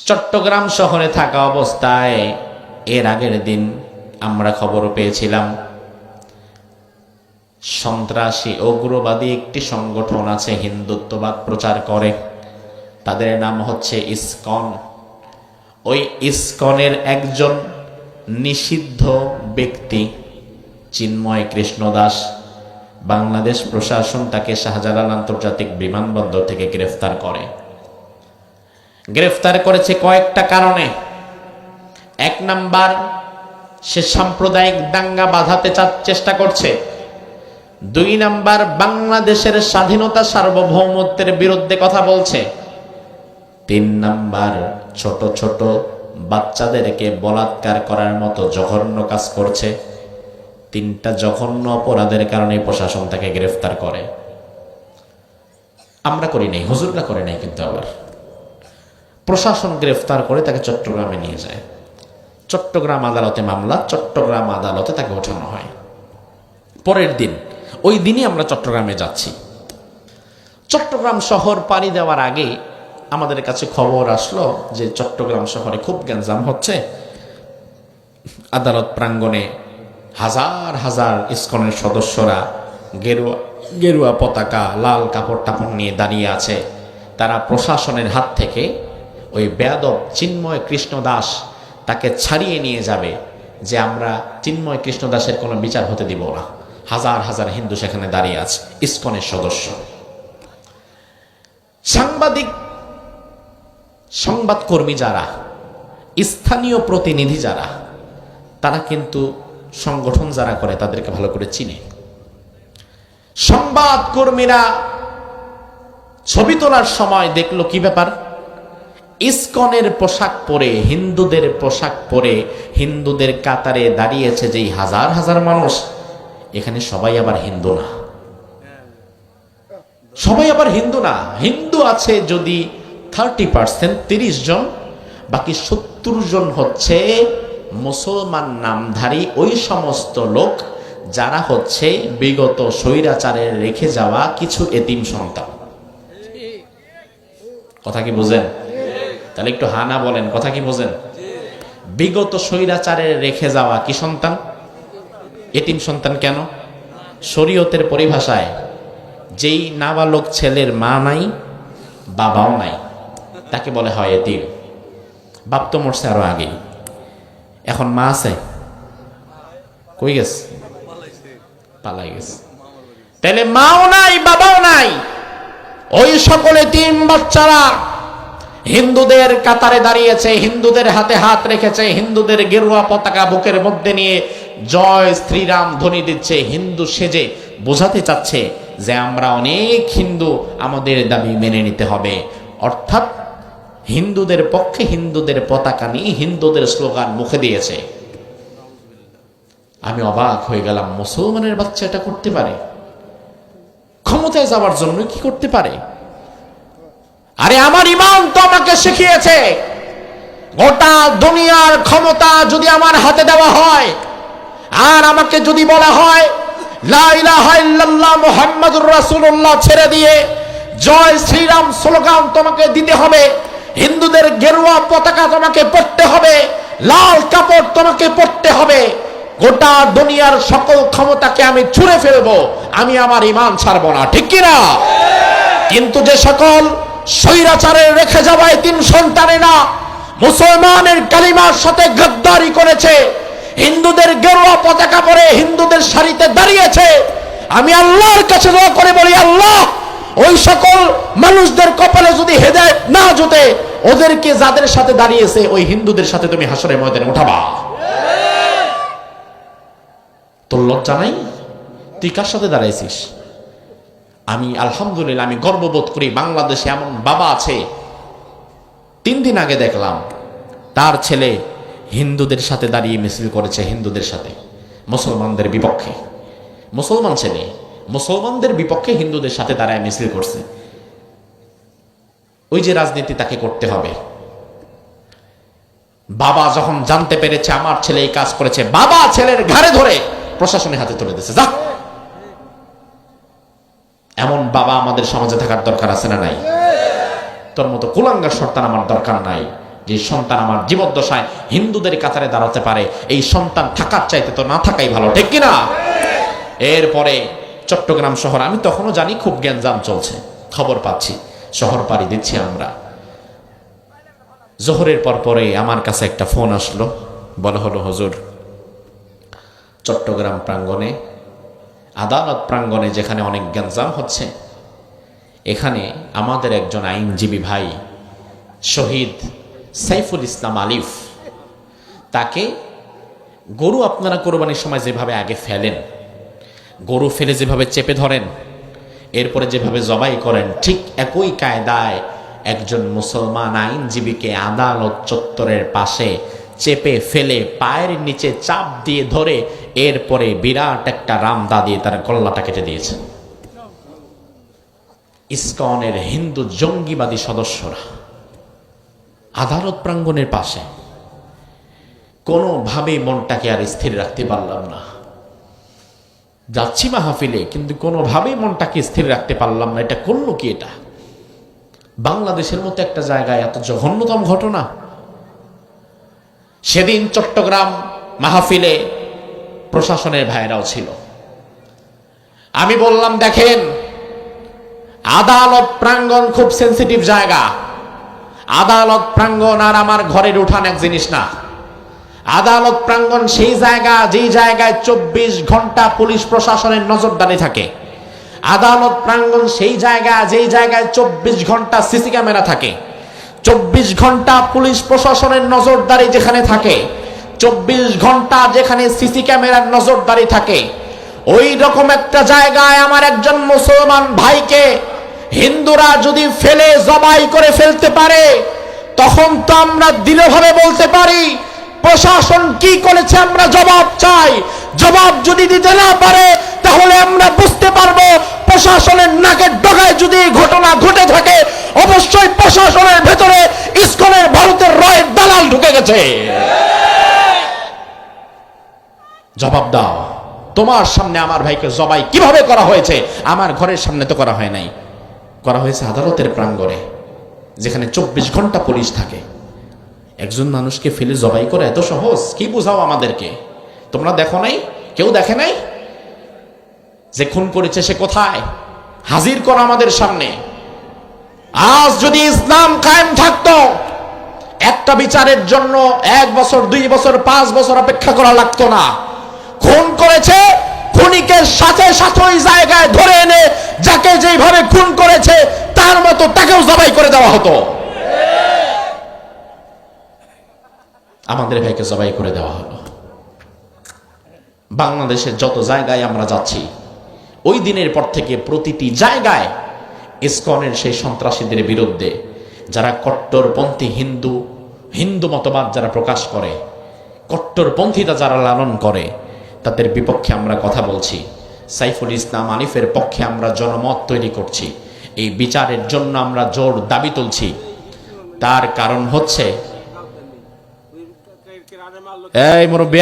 চট্টগ্রাম শহরে থাকা অবস্থায় এর আগের দিন আমরা খবর পেয়েছিলাম সন্ত্রাসী উগ্রবাদী একটি সংগঠন আছে, হিন্দুত্ববাদ প্রচার করে, তাদের নাম হচ্ছে ইসকন। ওই ইসকনের একজন নিষিদ্ধ ব্যক্তি চিন্ময় কৃষ্ণ দাস, বাংলাদেশ প্রশাসন তাকে শাহজালাল আন্তর্জাতিক বিমানবন্দর থেকে গ্রেফতার করে। গ্রেফতার করেছে কয়েকটা কারণে। 1 নাম্বার, সে সাম্প্রদায়িক দাঙ্গা বাঁধাতে চেষ্টা করছে। 2 নাম্বার, বাংলাদেশের স্বাধীনতা সার্বভৌমত্বের বিরুদ্ধে কথা বলছে। 3 নাম্বার, ছোট ছোট বাচ্চাদেরকে বলাৎকার করার মতো জঘন্য কাজ করছে। 3টা জঘন্য অপরাধের কারণে প্রশাসন তাকে গ্রেফতার করে। আমরা করি নাই, হুজুররা করে নাই, কিন্তু আবার প্রশাসন গ্রেফতার করে তাকে চট্টগ্রামে নিয়ে যায়। চট্টগ্রাম আদালতে মামলা, চট্টগ্রাম আদালতে তাকে ওঠানো হয়। পরের দিন, ওই দিনই আমরা চট্টগ্রামে যাচ্ছি। চট্টগ্রাম শহর পাড়ি দেওয়ার আগে আমাদের কাছে খবর আসলো যে চট্টগ্রাম শহরে খুব গ্যাঞ্জাম হচ্ছে। আদালত প্রাঙ্গণে হাজার হাজার ইসকনের সদস্যরা গেরুয়া পতাকা, লাল কাপড় টাপড় নিয়ে দাঁড়িয়ে আছে। তারা প্রশাসনের হাত থেকে ওই বেয়াদব চিন্ময় কৃষ্ণ দাস তাকে ছাড়িয়ে নিয়ে যাবে, যে আমরা চিন্ময় কৃষ্ণ দাসের কোনো বিচার হতে দিব না। হাজার হাজার হিন্দু সেখানে দাঁড়িয়ে আছে, ইসকনের সদস্য। সাংবাদিক, সংবাদকর্মী যারা, স্থানীয় প্রতিনিধি যারা, তারা কিন্তু সংগঠন যারা করে তাদেরকে ভালো করে চিনে। সংবাদকর্মীরা ছবি তোলার সময় দেখলো কি ব্যাপার, ইসকনের পোশাক পরে, হিন্দুদের পোশাক পরে হিন্দুদের কাতারে দাঁড়িয়েছে যেই হাজার হাজার মানুষ, এখানে সবাই আবার হিন্দু না। সবাই আবার হিন্দু না। হিন্দু আছে যদি 30%, 30 জন, বাকি 70 জন হচ্ছে মুসলমান নামধারী ওই সমস্ত লোক যারা হচ্ছে বিগত স্বৈরাচারের রেখে যাওয়া কিছু এতিম সন্তান। কথা কি বুঝেন? তাহলে একটু হানা বলেন, কথা কি বুঝেন? বিগত স্বৈরাচারের রেখে যাওয়া কি সন্তান? এতিম সন্তান। কেন? শরীয়তের পরিভাষায় যেই নাবালক ছেলের মা নাই, বাবাও নাই, তাকে বলে হয় এতিম। বাপ তো মরছে আরো আগে, এখন মা আছে, কই গেছে? পালাই গেছে। তাহলে মাও নাই, বাবাও নাই, ওই সকল এতিম বাচ্চারা হিন্দুদের কাতারে দাঁড়িয়েছে, হিন্দুদের হাতে হাত রেখেছে, হিন্দুদের গেরুয়া পতাকা বুকের মধ্যে নিয়ে জয় শ্রীরাম ধ্বনি দিচ্ছে, হিন্দু সেজে বোঝাতে চাচ্ছে যে আমরা অনেক হিন্দু, আমাদের দাবি মেনে নিতে হবে। অর্থাৎ হিন্দুদের পক্ষে, হিন্দুদের পতাকা নিয়ে হিন্দুদের স্লোগান মুখে দিয়েছে। আমি অবাক হয়ে গেলাম, মুসলমানের বাচ্চা এটা করতে পারে? ক্ষমতায় যাওয়ার জন্য কি করতে পারে? আরে আমার ইমান তো আমাকে শিখিয়েছে, গোটা দুনিয়ার ক্ষমতা যদি আমার হাতে দেওয়া হয়, আর আমাকে যদি বলা হয় লা ইলাহা ইল্লাল্লাহ মুহাম্মাদুর রাসূলুল্লাহ ছেড়ে দিয়ে জয় শ্রীরাম স্লোগান তোমাকে দিতে হবে, হিন্দুদের গেরুয়া পতাকা তোমাকে পরতে হবে, লাল কাপড় তোমাকে পরতে হবে, গোটা দুনিয়ার সকল ক্ষমতাকে আমি ছুঁড়ে ফেলবো, আমি আমার ইমান ছাড়বো না। ঠিক কিনা? কিন্তু যে সকল স্বৈরাচারের রেখে যাওয়া এতিম সন্তানেরা মুসলমানের কালিমার সাথে গদ্দারি করেছে, হিন্দুদের গেরুয়া পতাকা পরে হিন্দুদের সারিতে দাঁড়িয়েছে, আমি আল্লাহর কাছে দোয়া করে বলি, আল্লাহ ওই সকল মানুষদের কপালে যদি হেদায়েত না জোটে, ওদেরকে যাদের সাথে দাঁড়িয়েছে ওই হিন্দুদের সাথে তুমি হাসরের ময়দানে উঠাবা। তোর লজ্জা নাই? তুই কার সাথে দাঁড়াইছিস? আমি আলহামদুলিল্লাহ, আমি গর্ববোধ করি বাংলাদেশে এমন বাবা আছে। 3 দিন আগে দেখলাম তার ছেলে হিন্দুদের সাথে দাঁড়িয়ে মিছিল করেছে, হিন্দুদের সাথে, মুসলমানদের বিপক্ষে। মুসলমান ছেলে মুসলমানদের বিপক্ষে হিন্দুদের সাথে দাঁড়ায় মিছিল করছে। ওই যে রাজনীতি তাকে করতে হবে। বাবা যখন জানতে পেরেছে আমার ছেলে এই কাজ করেছে, বাবা ছেলের ঘাড়ে ধরে প্রশাসনের হাতে তুলে দিয়েছে। যা, এমন বাবা আমাদের সমাজে থাকার দরকার আছে না নাই? তোর মতো কুলাঙ্গার সন্তান আমার দরকার নাই। যে সন্তান আমার জীবদ্দশায় হিন্দুদের কাতারে দাঁড়াতে পারে, এই সন্তান থাকার চাইতে তো না থাকাই ভালো। ঠিক কিনা? এরপরে চট্টগ্রাম শহর, আমি তখনও জানি খুব গ্যাঞ্জাম চলছে, খবর পাচ্ছি, শহর পাড়ি দিচ্ছি আমরা। জোহরের পরে আমার কাছে একটা ফোন আসলো, বলা হলো হুজুর, চট্টগ্রাম প্রাঙ্গণে, আদালত প্রাঙ্গণে যেখানে অনেক গ্যাঞ্জাম হচ্ছে, এখানে আমাদের একজন আইনজীবী ভাই শহীদ সাইফুল ইসলাম আলিফ, তাকে গরু আপনারা কোরবানির সময় যেভাবে আগে ফেলেন, গরু ফেলে যেভাবে চেপে ধরেন, এরপরে যেভাবে জবাই করেন, ঠিক একই কায়দায় একজন মুসলমান আইনজীবীকে আদালত চত্বরের পাশে চেপে ফেলে পায়ের নিচে চাপ দিয়ে ধরে এরপরে বিরাট একটা রামদা দিয়ে তার গলাটা কেটে দিয়েছেন। ইসকনের হিন্দু জঙ্গিবাদী সদস্যরা আদালত প্রাঙ্গণের পাশে কোনোভাবেই মনটাকে আর স্থির রাখতে পারলাম না। যাচ্ছি মাহফিলে, কিন্তু কোনোভাবেই মনটাকে স্থির রাখতে পারলাম না। এটা করলো কি? এটা বাংলাদেশের মতো একটা জায়গায় এত জঘন্যতম ঘটনা। সেদিন চট্টগ্রাম মাহফিলে প্রশাসনের ভাইরাও ছিল। আমি বললাম, দেখেন, আদালত প্রাঙ্গণ খুব সেন্সিটিভ জায়গা। আদালত প্রাঙ্গণ আর আমার ঘরের উঠান এক জিনিস না। আদালত প্রাঙ্গণ সেই জায়গা যেই জায়গায় 24 ঘন্টা পুলিশ প্রশাসনের নজরদারি থাকে। আদালত প্রাঙ্গণ সেই জায়গা যেই জায়গায় 24 ঘন্টা সিসি ক্যামেরা থাকে। 24 ঘন্টা পুলিশ প্রশাসনের নজরদারি যেখানে থাকে, 24 ঘন্টা যেখানে সিসি ক্যামেরার নজরদারি থাকে, ওই রকম একটা জায়গায় আমার একজন মুসলমান ভাইকে হিন্দুরা যদি ফেলে জবাই করে ফেলতে পারে, তখন তো আমরা দৃঢ়ভাবে বলতে পারি প্রশাসন কি করেছে, আমরা জবাব চাই। জবাব যদি দিতে না পারে, তাহলে আমরা বুঝতে পারবো প্রশাসনের নাকের ডগায় যদি ঘটনা ঘটে থাকে, অবশ্যই প্রশাসনের ভেতরে ইসকনের ভারতের রয়ের দালাল ঢুকে গেছে। জবাব দাও, তোমার সামনে আমার ভাইকে জবাই কিভাবে করা হয়েছে? আমার ঘরের সামনে তো করা হয় নাই, করা হয়েছে আদালতের প্রাঙ্গণে, যেখানে 24 ঘন্টা পুলিশ থাকে। একজন মানুষকে ফেলে জবাই করে এত সহজ? কি বুঝাও আমাদেরকে? তোমরা দেখো নাই? কেউ দেখে নাই? যে খুন করেছে সে কোথায়? হাজির করো আমাদের সামনে। আজ যদি ইসলাম কায়েম থাকতো, একটা বিচারের জন্য 1 বছর, 2 বছর, 5 বছর অপেক্ষা করা লাগতো না। খুন করেছে, খুনিকে সাথে সাথে ওই জায়গায় ধরে এনে যাকে যেভাবে খুন করেছে তার মতো তাকেও জবাই করে দেওয়া হতো। আমাদের ভাইকে জবাই করে দেওয়া হলো। বাংলাদেশের যত জায়গায় আমরা যাচ্ছি, ওই দিনের পর থেকে প্রতিটি জায়গায় ইসকনের সেই সন্ত্রাসীদের বিরুদ্ধে, যারা কট্টরপন্থী হিন্দু মতবাদ যারা প্রকাশ করে, কট্টরপন্থীতা যারা লালন করে, তাদের বিপক্ষে আমরা কথা বলছি। সাইফুল ইসলাম আনিফের পক্ষে আমরা জনমত তৈরি করছি। এই বিচারের জন্য আমরা জোর দাবি তুলছি। তার কারণ হচ্ছে, এই মুরব্বী,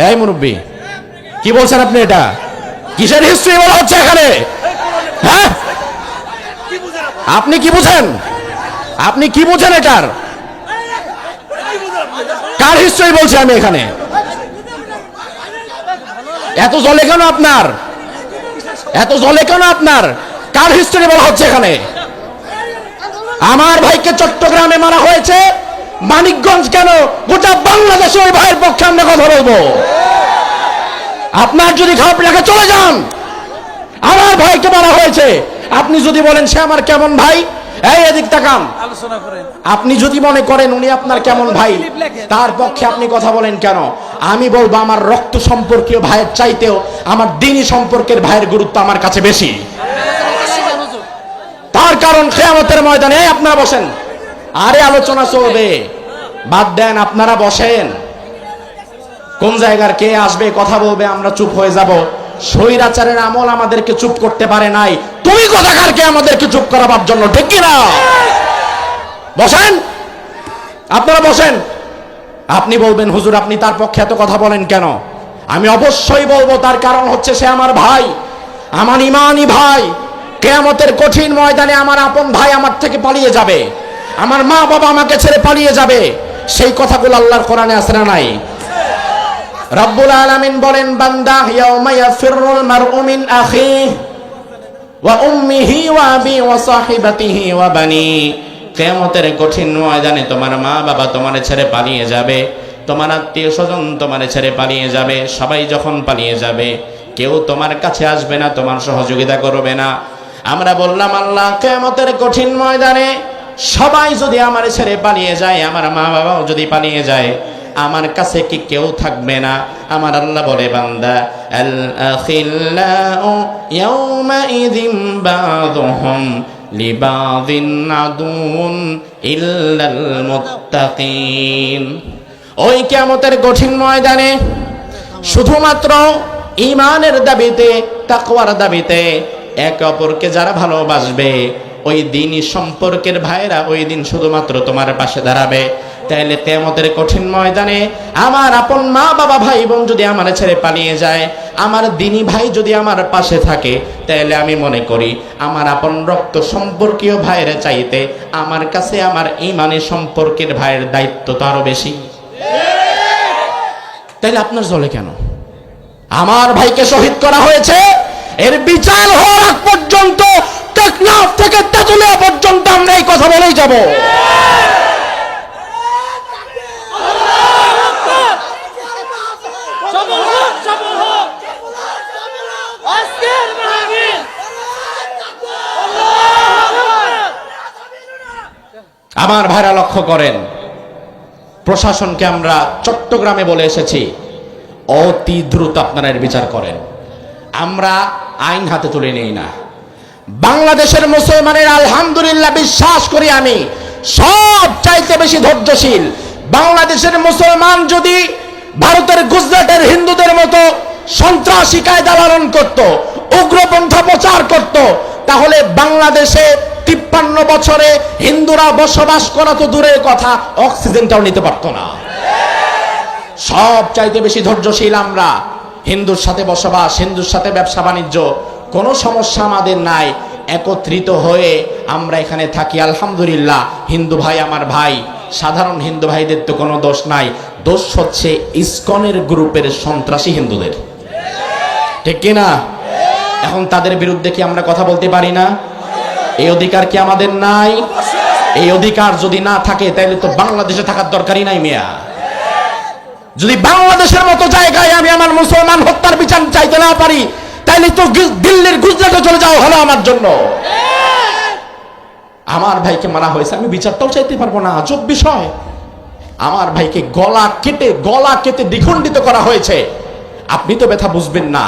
এই মুরব্বী, কি বলছেন আপনি? এটা কিসের হিস্ট্রি বলা হচ্ছে এখানে? হ্যাঁ, আপনি কি বুঝেন? আপনি কি বুঝেন এটার? কার হিস্ট্রি বলছি আমি এখানে? এত জলে কেন আপনার? এত জলে কেন আপনার? কার হিস্ট্রি বলা হচ্ছে এখানে? আমার ভাইকে চট্টগ্রামে মারা হয়েছে, মানিকগঞ্জ কেন, গোটা বাংলাদেশে ওই ভাইয়ের পক্ষে আমরা কথা বলবো। আপনার যদি খারাপ লাগে চলে যান। আমার ভাইকে মারা হয়েছে, আপনি যদি বলেন সে আমার কেমন ভাই, এই এদিক তাকান, আপনি যদি মনে করেন উনি আপনার কেমন ভাই, তার পক্ষে আপনি কথা বলেন কেন? আমি বলবো আমার রক্ত সম্পর্কীয় ভাইয়ের চাইতেও আমার দ্বীনি সম্পর্কের ভাইয়ের গুরুত্ব আমার কাছে বেশি। তার কারণ কিয়ামতের ময়দানে, আপনারা বসেন, আরে আলোচনা চলবে, বাদ দেন, আপনারা বসেন। কোন জায়গার কে আসবে কথা বলবে, আমরা চুপ হয়ে যাব। স্বৈরাচারের আমল আমাদেরকে চুপ করতে পারে নাই, তুমি কোথাকার কে আমাদেরকে চুপ করাবার জন্য? ঠিক কিনা? বসেন, আপনারা বসেন। আপনি বলবেন হুজুর আপনি তার পক্ষে এত কথা বলেন কেন? আমি অবশ্যই বলবো তার কারণ হচ্ছে সে আমার ভাই, আমার ইমানি ভাই। কিয়ামতের কঠিন ময়দানে আমার আপন ভাই আমার থেকে পালিয়ে যাবে, আমার মা বাবা আমাকে ছেড়ে পালিয়ে যাবে। সেই কথাগুলো আল্লাহর কোরআনে আছে না নাই? রব্বুল আলামিন বলেন, বান্দা ইয়াউমা ইয়াফিরুল মারউ মিন আখিহি ওয়া উম্মিহি ওয়া আবি ওয়া সাহিবাতিহি ওয়া বানি। কিয়ামতের কঠিন ময়দানে তোমার মা বাবা তোমারে ছেড়ে পালিয়ে যাবে, তোমার আত্মীয় স্বজন তোমারে ছেড়ে পালিয়ে যাবে। সবাই যখন পালিয়ে যাবে, কেউ তোমার কাছে আসবে না, তোমার সহযোগিতা করবে না। আমরা বললাম আল্লাহ কিয়ামতের কঠিন ময়দানে সবাই যদি আমার ছেড়ে পালিয়ে যায়, আমার মা বাবাও যদি পালিয়ে যায়, আমার কাছে কি কেউ থাকবে না? আমার আল্লাহ বলে, বান্দা আল আখিল্লাউ ইয়াউমা ইযিম বাযুহুম লিবাযিন আদুউন ইল্লাল মুত্তাকিন। ওই কিয়ামতের কঠিন ময়দানে শুধুমাত্র ঈমানের দাবিতে, তাকওয়ার দাবিতে একে অপরকে যারা ভালোবাসবে, ওই দিনই সম্পর্কের ভাইরা ওই দিন শুধুমাত্র তোমার পাশে দাঁড়াবে। তাইলে কিয়ামতের কঠিন ময়দানে আমার আপন মা বাবা ভাই বোন যদি আমার ছেড়ে পালিয়ে যায়, আমার দিনী ভাই যদি আমার পাশে থাকে, তাইলে আমি মনে করি আমার আপন রক্ত সম্পর্কীয় ভাইয়ের চাইতে আমার কাছে আমার ঈমানের সম্পর্কের ভাইয়ের দায়িত্ব তো আরো বেশি। তাইলে আপনার জ্বলে কেন? আমার ভাইকে শহীদ করা হয়েছে, এর বিচার হওয়ার আগ পর্যন্ত টেকনাফ থেকে তেতুলিয়া পর্যন্ত আমরা এই কথা বলেই যাব। আমার ভাইরা লক্ষ্য করেন, প্রশাসনকে আমরা চট্টগ্রামে বলে এসেছি অতি দ্রুত আপনারা এর বিচার করেন। আমরা আইন হাতে তুলে নেই না। বাংলাদেশের মুসলমানের আলহামদুলিল্লাহ বিশ্বাস করি আমি সব চাইতে বেশি ধৈর্যশীল। বাংলাদেশের মুসলমান যদি ভারতের গুজরাটের হিন্দুদের মতো সন্ত্রাসী কায়দা লালন করত, উগ্রপন্থা প্রচার করত, তাহলে বাংলাদেশে 53 বছরে হিন্দুরা বসবাস করা তো দূরের কথা, অক্সিজেনটাও নিতে পারতো না। সব চাইতে বেশি ধৈর্যশীল আমরা। হিন্দুর সাথে বসবাস, হিন্দুর সাথে ব্যবসা বাণিজ্য, কোনো সমস্যা আমাদের নাই। একত্রিত হয়ে আমরা এখানে থাকি আলহামদুলিল্লাহ। হিন্দু ভাই আমার ভাই, সাধারণ হিন্দু ভাইদের তো কোনো দোষ নাই, দোষ হচ্ছে ইসকনের গ্রুপের সন্ত্রাসী হিন্দুদের, ঠিক কিনা? এখন তাদের বিরুদ্ধে কি আমরা কথা বলতে পারি না? এই অধিকার কি আমাদের নাই? এই অধিকার যদি না থাকে তাহলে তো বাংলাদেশে থাকার দরকারই নাই মিয়া। যদি বাংলাদেশের মতো জায়গায় আমি আমার মুসলমান হত্যার বিচার চাইতে না পারি, তাইলে তো দিল্লির গুজরাটে চলে যাওয়া হলো আমার জন্য। আমার ভাইকে মারা হয়েছে, আমি বিচারটাও চাইতে পারবো না? আজব বিষয়। আমার ভাইকে গলা কেটে দ্বিখণ্ডিত করা হয়েছে। আপনি তো ব্যথা বুঝবেন না,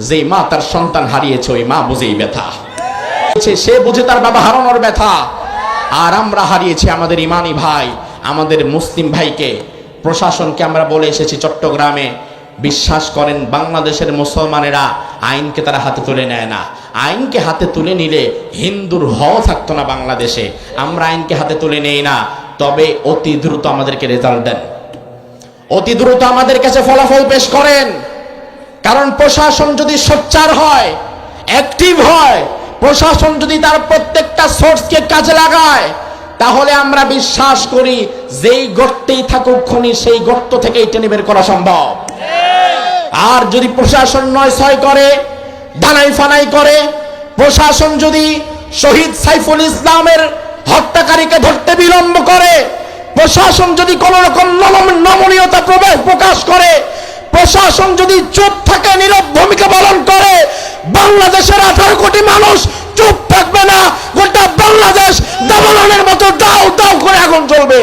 যে মা তার সন্তান হারিয়েছে ওই মা বুঝেই ব্যথা, সে বুঝে তার বাবা হারানোর ব্যথা। আর আমরা হারিয়েছি আমাদের ইমানি ভাই, আমাদের মুসলিম ভাইকে। প্রশাসনকে আমরা বলে এসেছি চট্টগ্রামে, বিশ্বাস করেন বাংলাদেশের মুসলমানেরা আইনকে তারা হাতে তুলে নেয় না। আইনকে হাতে তুলে নিলে হিন্দুর হওয়া থাকতো না বাংলাদেশে। আমরা আইনকে হাতে তুলে নেই না, তবে অতি দ্রুত আমাদেরকে রেজাল্ট দেন, অতি দ্রুত আমাদের কাছে ফলাফল পেশ করেন। কারণ প্রশাসন যদি সোচ্চার হয়, অ্যাক্টিভ হয়, প্রশাসন যদি তার প্রত্যেকটা সোর্সকে কাজে লাগায়, তাহলে আমরা বিশ্বাস করি যেই গর্তেই থাকুক খনি, সেই গর্ত থেকেই টেনে বের করা সম্ভব। আর যদি প্রশাসন নয় ছয় করে, দানাই ফানাই করে, প্রশাসন যদি শহীদ সাইফুল ইসলামের হত্যাকারীকে ধরতে বিলম্ব করে, প্রশাসন যদি কোন রকম নমনীয়তা প্রকাশ করে, প্রশাসন যদি চুপ থাকে, নীরব ভূমিকা পালন করে, বাংলাদেশের 18 কোটি মানুষ চুপ থাকবে না। গোটা বাংলাদেশ দাবানলের মতো দাও দাও করে আগুন জ্বলবে।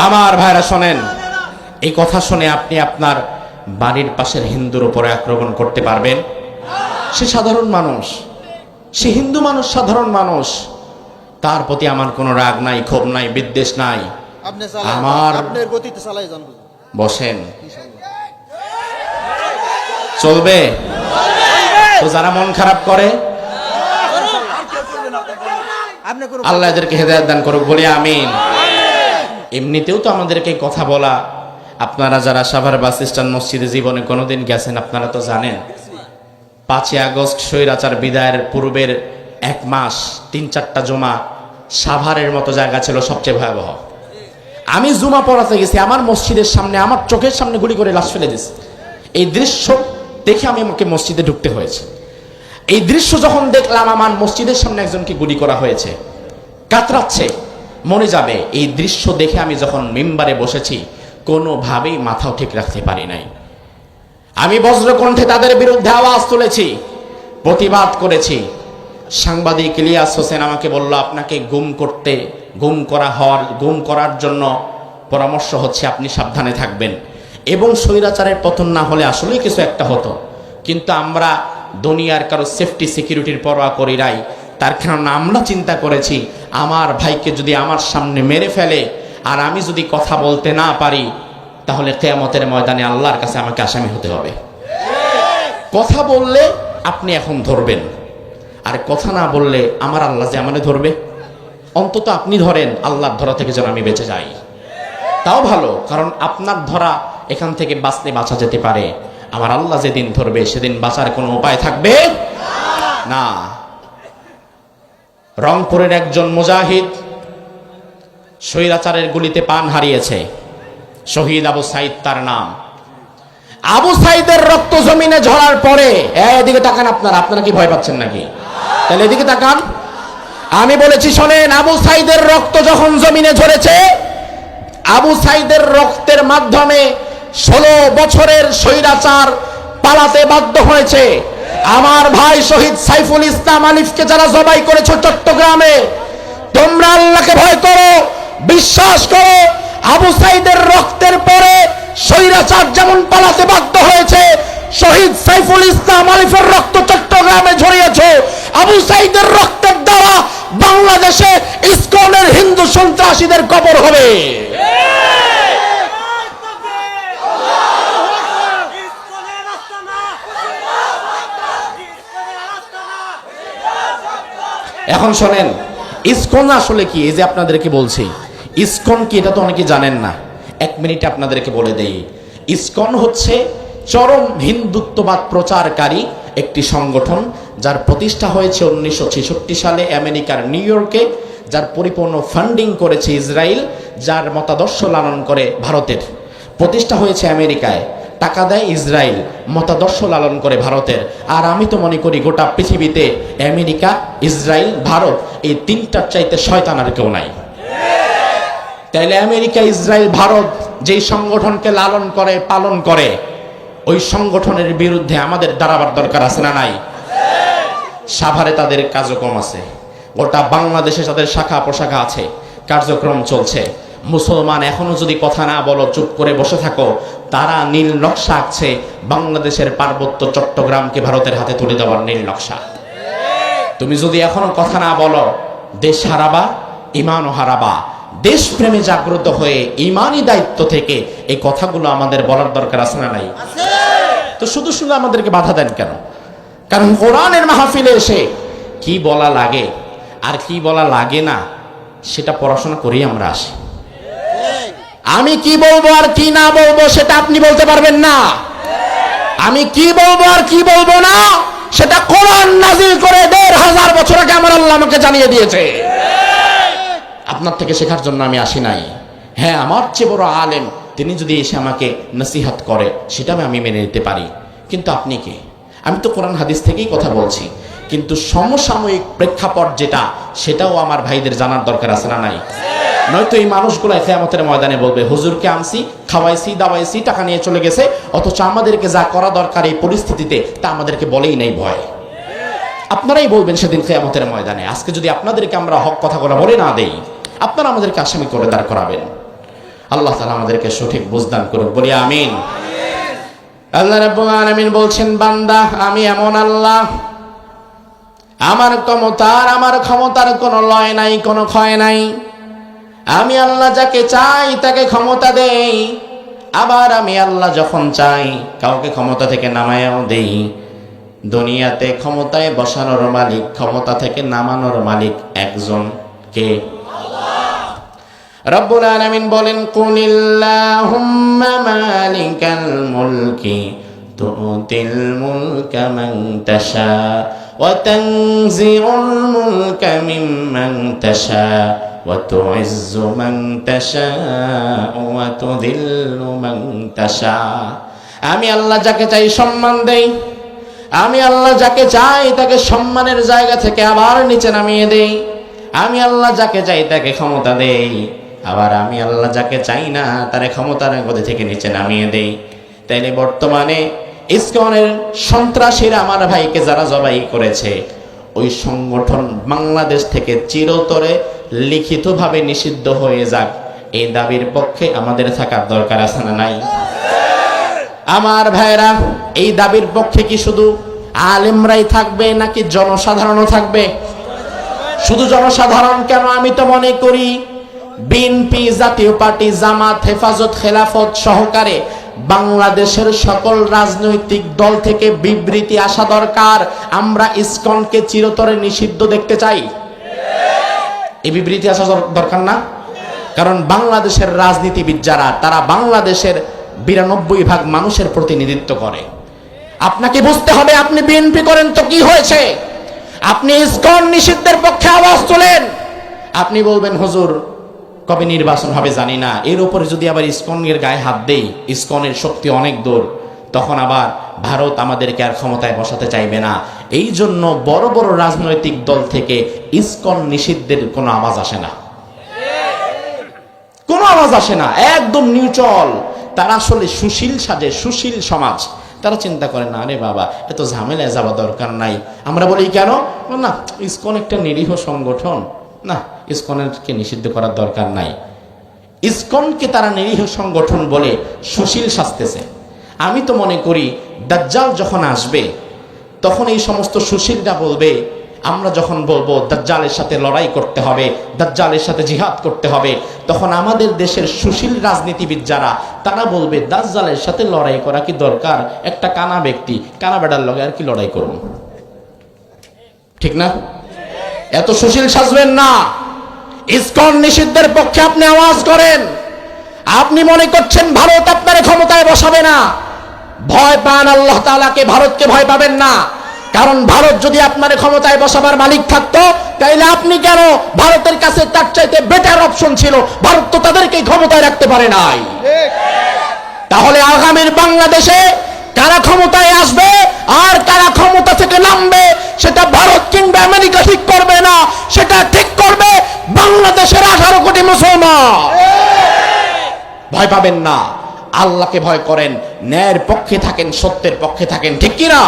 আমার ভাইরা শোনেন, এই কথা শুনে আপনি আপনার বাড়ির পাশের হিন্দুর উপরে আক্রমণ করতে পারবেন? সে সাধারণ মানুষ, সে হিন্দু মানুষ, সাধারণ মানুষ, তার প্রতি আমার কোনো রাগ নাই, ক্ষোভ নাই, বিদ্বেষ নাই। আমার বসেন, চলবে তো। যারা মন খারাপ করে আল্লাহ এদেরকে হেদায়েত দান করুক, বলি আমিন। এমনিতেও তো আমাদেরকে কথা বলা, আপনারা যারা সাভার বাস স্ট্যান্ড মসজিদে জীবনে কোনোদিন গেছেন আপনারা তো জানেন, 5ই আগস্ট স্বৈরাচার বিদায়ের পূর্বের 1 মাস 3-4টা জুমা সাভারের মতো জায়গা ছিল সবচেয়ে ভয়াবহ। আমি জুমা পড়াতে গেছি, আমার মসজিদের সামনে, আমার চোখের সামনে গুলি করে লাশ ফেলে দিয়েছে। এই দৃশ্য দেখে আমাকে মসজিদে ঢুকতে হয়েছে। এই দৃশ্য যখন দেখলাম, আমার মসজিদের সামনে একজনকে গুলি করা হয়েছে, কাতরাচ্ছে, মরে যাবে। এই দৃশ্য দেখে আমি যখন মিম্বারে বসেছি, কোনোভাবেই মাথাও ঠিক রাখতে পারি নাই। আমি বজ্রকণ্ঠে তাদের বিরুদ্ধে আওয়াজ তুলেছি, প্রতিবাদ করেছি। সাংবাদিক ইলিয়াস হোসেন আমাকে বলল, আপনাকে গুম করার জন্য পরামর্শ হচ্ছে, আপনি সাবধানে থাকবেন। এবং স্বৈরাচারের পতন না হলে আসলেই কিছু একটা হতো, কিন্তু আমরা দুনিয়ার কারো সেফটি সিকিউরিটির পরোয়া করি নাই। তার কারণ আমরা চিন্তা করেছি আমার ভাইকে যদি আমার সামনে মেরে ফেলে আর আমি যদি কথা বলতে না পারি, তাহলে কিয়ামতের ময়দানে আল্লাহর কাছে আমাকে আসামি হতে হবে। কথা বললে আপনি এখন ধরবেন, আর কথা না বললে আমার আল্লাহ যে আমাকে ধরবে। অন্তত আপনি ধরেন, আল্লাহর ধরা থেকে যেন আমি বেঁচে যাই, তাও ভালো। কারণ আপনার ধরা এখান থেকে বাঁচতে বাঁচা যেতে পারে, আমার আল্লাহ যেদিন ধরবে সেদিন বাঁচার কোনো উপায় থাকবে না। রংপুরের একজন মুজাহিদ স্বৈরাচারের গুলিতে প্রাণ হারিয়েছে, শহীদ আবু সাইদ তার নাম। আবু সাইদের রক্ত জমিনে ঝরার পরে, এদিকে তাকান, আপনারা কি ভয় পাচ্ছেন নাকি? তাহলে এদিকে তাকান। আমি বলেছি শোনেন, আবু সাইদের রক্ত যখন জমিনে ঝরেছে, আবু সাইদের রক্তের মাধ্যমে 16 বছরের স্বৈরাচার পালাতে বাধ্য হয়েছে। আমার ভাই শহীদ সাইফুল ইসলাম আলিফকে যারা জবাই করেছে চট্টগ্রামে, তোমরা আল্লাহকে ভয় করো, বিশ্বাস করো। আবু সাইদের রক্তের পরে স্বৈরাচার যেমন পালাতে বাধ্য হয়েছে, শহীদ সাইফুল ইসলাম আলিফের রক্ত চট্টগ্রামে ঝরিয়েছে। আবু সাইদের রক্তের দ্বারা বাংলাদেশে ইসকনের হিন্দু সন্ত্রাসীদের কবর হবে। এখন শোনেন, ইসকন আসলে কি? এই যে আপনাদেরকে বলছি, ইসকন কি এটা তো অনেকে জানেন না। 1 মিনিটে আপনাদেরকে বলে দেই। ইসকন হচ্ছে চরম হিন্দুত্ববাদ প্রচারকারী একটি সংগঠন, যার প্রতিষ্ঠা হয়েছে 1966 সালে আমেরিকার নিউ ইয়র্কে, যার পরিপূর্ণ ফান্ডিং করেছে ইসরায়েল, যার মতাদর্শ লালন করে ভারতের। প্রতিষ্ঠা হয়েছে আমেরিকায়, টাকা দেয় ইসরায়েল, মতাদর্শ লালন করে ভারতের। আর আমি তো মনে করি গোটা পৃথিবীতে আমেরিকা, ইসরায়েল, ভারত এই তিনটার চাইতে শয়তান আর কেউ নাই। তাইলে আমেরিকা, ইসরায়েল, ভারত যেই সংগঠনকে লালন করে, পালন করে, ওই সংগঠনের বিরুদ্ধে আমাদের দাঁড়াবার দরকার আছে না নাই? সাভারে তাদের কার্যক্রম আছে, গোটা বাংলাদেশে তাদের শাখা প্রশাখা আছে, কার্যক্রম চলছে। মুসলমান এখনো যদি কথা না বলো, চুপ করে বসে থাকো, তারা নীল নকশা আঁকছে বাংলাদেশের পার্বত্য চট্টগ্রামকে ভারতের হাতে তুলে দেওয়ার নীল নকশা। তুমি যদি এখনো কথা না বলো, দেশ হারাবা, ইমানও হারাবা। দেশপ্রেমে জাগ্রত হয়ে ইমানি দায়িত্ব থেকে এই কথাগুলো আমাদের বলার দরকার আছে না নাই? তো শুধু শুধু আমাদেরকে বাধা দেন কেন? কারণ কোরআনের মাহফিলে এসে কি বলা লাগে আর কি বলা লাগে না সেটা পড়াশোনা করেই আমরা আসি। আমি কি বলবো আর কি না বলবো সেটা আপনি বলতে পারবেন না। আমি কি বলবো আর কি বলবো না সেটা কোরআন নাজিল করে 1500 বছর আগে আমার আল্লাহ আমাকে জানিয়ে দিয়েছে। আপনার থেকে শেখার জন্য আমি আসি নাই। হ্যাঁ, আমার চেয়ে বড় আলেম তিনি যদি এসে আমাকে নসিহত করে সেটা আমি মেনে নিতে পারি, কিন্তু আপনি কে? আমি তো কোরআন হাদিস থেকেই কথা বলছি, কিন্তু সমসাময়িক প্রেক্ষাপট যেটা, সেটাও আমার ভাইদের জানার দরকার আছে না নাই? নয়তো এই মানুষগুলো কিয়ামতের ময়দানে বলবে, হুজুরকে আনছি, খাওয়াইছি, দাওয়াইছি, টাকা নিয়ে চলে গেছে, অথচ আমাদেরকে যা করা দরকার এই পরিস্থিতিতে তা আমাদেরকে বলেই নাই। ভয় আপনারাই বলবেন সেদিন কিয়ামতের ময়দানে। আজকে যদি আপনাদেরকে আমরা হক কথাগুলো বলে না দেই, আপনারা আমাদেরকে আসামি করে দাঁড় করাবেন। আল্লাহ তাআলা আমাদেরকে সঠিক বুঝদান করুন, বলি আমিন। আল্লাহ রাব্বুল আলামিন বলছেন, বান্দা আমি এমন আল্লাহ, আমার ক্ষমতার কোনো লয় নাই, কোনো ক্ষয় নাই। আমি আল্লাহ যাকে চাই তাকে ক্ষমতা দেই, আবার আমি আল্লাহ যখন চাই কাউকে ক্ষমতা থেকে নামায়াও দেই। দুনিয়াতে ক্ষমতায় বসানোর মালিক, ক্ষমতা থেকে নামানোর মালিক একজন, কে? রব্বুল আলামিন বলেন, কুলিল্লাহুম্মা মালিকাল মুলকি তুতিল মুলকা মান তাশা ওয়া তানজিউল মুলকা মিম্মান তাশা ওয়া তুইজ্জু মান তাশা ওয়া তুযিল্লু মান তাশা। আমি আল্লাহ যাকে চাই সম্মান দেই, আমি আল্লাহ যাকে চাই তাকে সম্মানের জায়গা থেকে আবার নিচে নামিয়ে দেই। আমি আল্লাহ যাকে চাই তাকে ক্ষমতা দেই, আবার আমি আল্লাহ যাকে চাই না তার ক্ষমতার গদি থেকে নিচে নামিয়ে দেই। তাইলে বর্তমানে ইসকনের সন্ত্রাসীরা আমার ভাইকে যারা জবাই করেছে, ওই সংগঠন বাংলাদেশ থেকে চিরতরে লিখিতভাবে নিষিদ্ধ হয়ে যাক, এই দাবির পক্ষে আমাদের থাকার দরকার আছে না নাই? আমার ভাইরা, এই দাবির পক্ষে কি শুধু আলেমরাই থাকবে নাকি জনসাধারণও থাকবে? শুধু জনসাধারণ কেন, আমি তো মনে করি বিএনপি, জাতীয় পার্টি, জামাত, হেফাজত, খেলাফত সহকারে বাংলাদেশের সকল রাজনৈতিক দল থেকে বিবৃতি আসা দরকার। আমরা ইসকনকে চিরতরে নিষিদ্ধ দেখতে চাই। এই বিবৃতি আসা দরকার না? কারণ বাংলাদেশের রাজনীতিবিদ যারা, তারা বাংলাদেশের 92% মানুষের প্রতিনিধিত্ব করে। আপনাকে বুঝতে হবে, আপনি বিএনপি করেন তো কি হয়েছে, আপনি ইসকন নিষিদ্ধের পক্ষে আওয়াজ তোলেন। আপনি বলবেন হুজুর কবে নির্বাচন হবে জানি না, এর উপরে যদি আবার ইসকনের গায়ে হাত দেই, ইসকনের শক্তি অনেক দূর, তখন আবার ভারত আমাদেরকে আর ক্ষমতায় বসাতে চাইবে না। এই জন্য বড় বড় রাজনৈতিক দল থেকে ইসকন নিষিদ্ধের কোনো আওয়াজ আসে না, কোনো আওয়াজ আসে না, একদম নিউট্রাল। তারা আসলে সুশীল সাজে, সুশীল সমাজ। তারা চিন্তা করে না, আরে বাবা এত ঝামেলায় যাওয়া দরকার নাই। আমরা বলি কেন না, ইসকন একটা নিরীহ সংগঠন, না ইসকনকে নিষিদ্ধ করার দরকার নাই। ইসকনকে তারা নিরীহ সংগঠন বলে সুশীল সাজতেছে। আমি তো মনে করি দাজ্জাল যখন আসবে তখন এই সমস্ত সুশীলরা বলবে, আমরা যখন বলবো দাজ্জালের সাথে লড়াই করতে হবে, দাজ্জালের সাথে জিহাদ করতে হবে, তখন আমাদের দেশের সুশীল রাজনীতিবিদ যারা, তারা বলবে দাজ্জালের সাথে লড়াই করা কি দরকার, একটা কানা ব্যক্তি, কানা বেড়ার লগে আর কি লড়াই করুন, ঠিক না? এত সুশীল সাজবেন না। ইসকন নিষিদ্ধের পক্ষে আপনি আওয়াজ করেন। আপনি মনে করছেন ভারত আপনার ক্ষমতায় বসাবে না, ভয় পান আল্লাহ তাআলাকে, ভারতকে ভয় পাবেন না। কারণ ভারত যদি আপনার ক্ষমতায় বসাবার মালিক থাকতো, তাইলে আপনি কেন, ভারতের কাছে তার চাইতে বেটার অপশন ছিল, ভারত তো তাদেরকে ক্ষমতায় রাখতে পারে নাই। তাহলে আগামীর বাংলাদেশে কারা ক্ষমতায় আসবে আর কারা ক্ষমতা থেকে নামবে, সেটা ভারত কিংবা আমেরিকা ঠিক করবে না, সেটা ঠিক করবে বাংলাদেশের 18 কোটি মুসলমান। ভয় পাবেন না, আল্লাহকে ভয় করেন, ন্যায়ের পক্ষে থাকেন, সত্যের পক্ষে থাকেন, ঠিক কি না?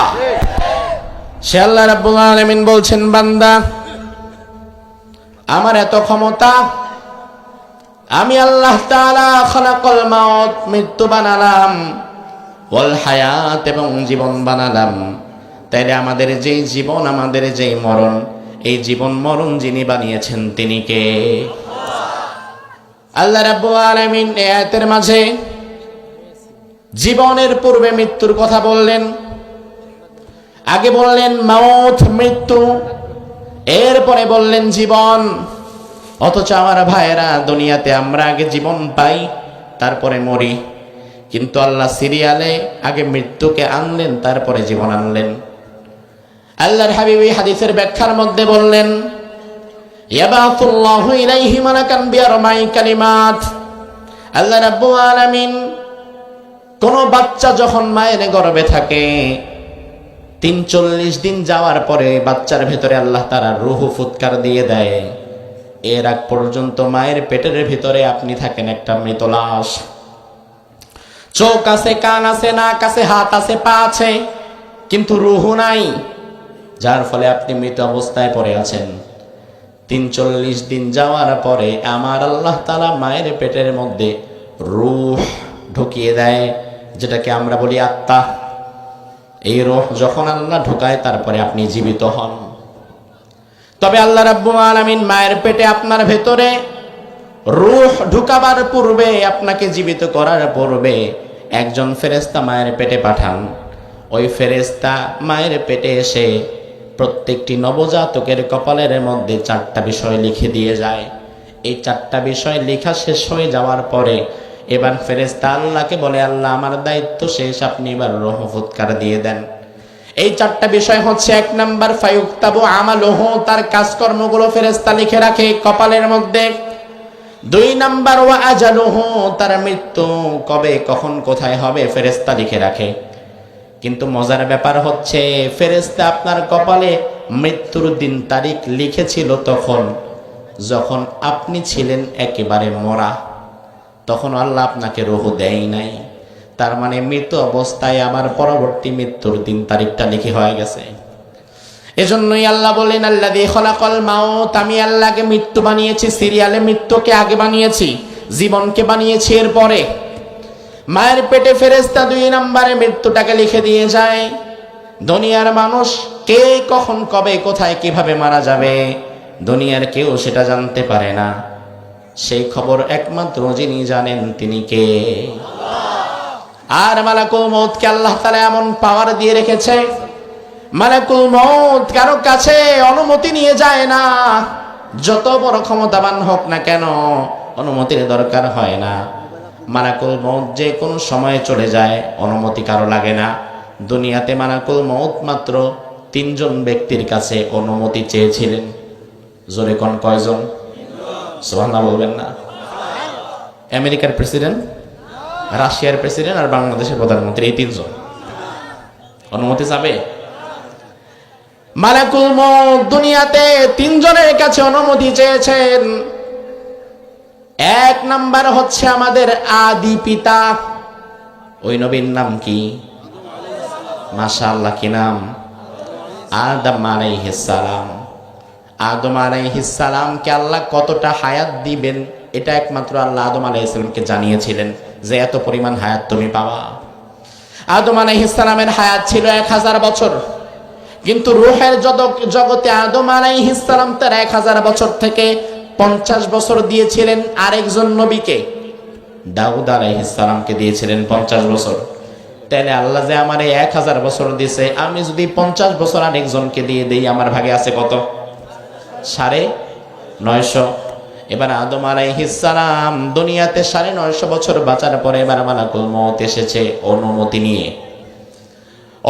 সে আল্লাহ রাব্বুল আলামিন বলছেন, বান্দা আমার এত ক্ষমতা, আমি আল্লাহ তাআলা খালাকাল মাউত, মৃত্যু বানালাম, ওয়াল হায়াত, এবং জীবন বানালাম। তাইলে আমাদের যেই জীবন, আমাদের যেই মরণ, এই জীবন মরণ যিনি বানিয়েছেন তিনি কে? আল্লাহ রাব্বুল আলামিন এই আয়াতের মাঝে জীবনের পূর্বে মৃত্যুর কথা বললেন। আগে বললেন মাউত, মৃত্যু, এরপরে বললেন জীবন। অথচ আমার ভাইয়েরা, দুনিয়াতে আমরা আগে জীবন পাই, তারপরে মরি, কিন্তু আল্লাহ সিরিয়ালে আগে মৃত্যুকে আনলেন, তারপরে জীবন আনলেন। আল্লাহর হাবিব এই হাদিসের ব্যাখ্যার মধ্যে বললেন, ইয়াবাতুল্লাহু ইলাইহি মালাকান বিআরবাঈ কালিমাত। আল্লাহ রাব্বুল আলামিন কোন বাচ্চা যখন মায়ের গর্ভে থাকে, 43 দিন যাওয়ার পরে বাচ্চার ভেতরে আল্লাহ তাআলা রূহ ফুৎকার দিয়ে দেয়। এর আগ পর্যন্ত মায়ের পেটের ভিতরে আপনি থাকেন একটা মৃত লাশ। চোখ আছে, কান আছে, নাক আছে, হাত আছে, পা আছে, কিন্তু রূহ নাই, যার ফলে আপনি মৃত অবস্থায় পড়ে আছেন। 43 দিন যাওয়ার পরে আমার আল্লাহ তাআলা মায়ের পেটের মধ্যে রূহ ঢুকিয়ে দেয়, যেটাকে আমরা বলি আত্মা। এই রূহ যখন আল্লাহ ঢুকায়, তারপরে আপনি জীবিত হন। তবে আল্লাহ রাব্বুল আলামিন মায়ের পেটে আপনার ভেতরে রূহ ঢুকাবার পূর্বে, আপনাকে জীবিত করার পূর্বে একজন ফেরেশতা মায়ের পেটে পাঠান। ওই ফেরেশতা মায়ের পেটে এসে প্রত্যেকটি নবজাতকের কপালের মধ্যে 4টা বিষয় লিখে দিয়ে যায়। এই 4টা বিষয় লেখা শেষ হয়ে যাওয়ার পরে এবার ফেরেশতা আল্লাহকে বলে, আল্লাহ আমার দায়িত্ব শেষ, আপনি এবার রূহ ফুৎকার দিয়ে দেন। এই 4টা বিষয় হচ্ছে, 1 নাম্বার ফায়ুক্তাবু আমালুহু, তার কাজকর্মগুলো ফেরেশতা লিখে রাখে কপালের মধ্যে। 2 নাম্বার ওয়া আজালুহু, তার মৃত্যু কবে, কখন, কোথায় হবে ফেরেশতা লিখে রাখে। কিন্তু মজার ব্যাপার হচ্ছে, ফেরেশতা আপনার কপালে মৃত্যুর দিন তারিখ লিখেছিল তখন যখন আপনি ছিলেন একেবারে মরা, তখন আল্লাহ আপনাকে রূহ দেয় নাই। তার মানে মৃত অবস্থায় আবার পরবর্তী মৃত্যুর দিন তারিখটা লিখে হয়ে গেছে। এজন্যই আল্লাহ বলেন, আল্লাযী খালাকাল মাউত, আমি আল্লাহকে মৃত্যু বানিয়েছি, সিরিয়ালে মৃত্যুকে আগে বানিয়েছি, জীবনকে বানিয়েছি এরপরে। মায়ের পেটে ফেরেশতা 2 নম্বরে মৃত্যুটাকে লিখে দিয়ে যায়। দুনিয়ার মানুষ কে কখন, কবে, কোথায়, কিভাবে মারা যাবে দুনিয়ার কেউ সেটা জানতে পারে না। সেই খবর একমাত্র যিনি জানেন তিনি কে? আর মালাকুল মউতকে আল্লাহ তাআলা এমন পাওয়ার দিয়ে রেখেছে, মালাকুল মউত কারো কাছে অনুমতি নিয়ে যায় না। যত বড় ক্ষমতাবান হোক না কেন, অনুমতির দরকার হয় না। মালাকুল মউত যে কোনো সময়ে চলে যায়, অনুমতি কারো লাগে না। দুনিয়াতে মালাকুল মউত মাত্র 3 জন ব্যক্তির কাছে অনুমতি চেয়েছিলেন। জোরে কোন কয়জন? সুবহানাল্লাহ বলবেন না? আমেরিকার প্রেসিডেন্ট, রাশিয়ার প্রেসিডেন্ট আর বাংলাদেশের প্রধানমন্ত্রী, এই 3 জন অনুমতি চাবে। মালাকুল মউত দুনিয়াতে 3 জনের কাছে অনুমতি চেয়েছেন। 1 নাম্বার হচ্ছে আমাদের আদি পিতা, ওই নবীর নাম কি? মাশাআল্লাহ, কি নাম? আদম আলাইহিস সালাম। আদম আলাইহিস সালামকে আল্লাহ কতটা হায়াত দিবেন এটা একমাত্র আল্লাহ আদম আলাইহিস সালামকে জানিয়েছিলেন যে এত পরিমাণ হায়াত তুমি পাবা। আদম আলাইহিস সালামের হায়াত ছিল 1000 বছর, কিন্তু রূহের জগতে আদম আলাইহিস সালাম তার 1000 বছর থেকে 50 বছর দিয়েছিলেন আরেকজন নবীকে, দাউদ আলাইহিস সালামকে দিয়েছিলেন 50 বছর। তাহলে আল্লাহ যে আমারে 1000 বছর দিয়েছে, আমি যদি 50 বছর আরেকজনকে দিয়ে দেই, আমার ভাগে আছে কত? 950। এবার আদম আলাইহিস সালাম দুনিয়াতে 950 বছর বাঁচার পরে এবার মালাকুল মউত এসেছে অনুমতি নিয়ে।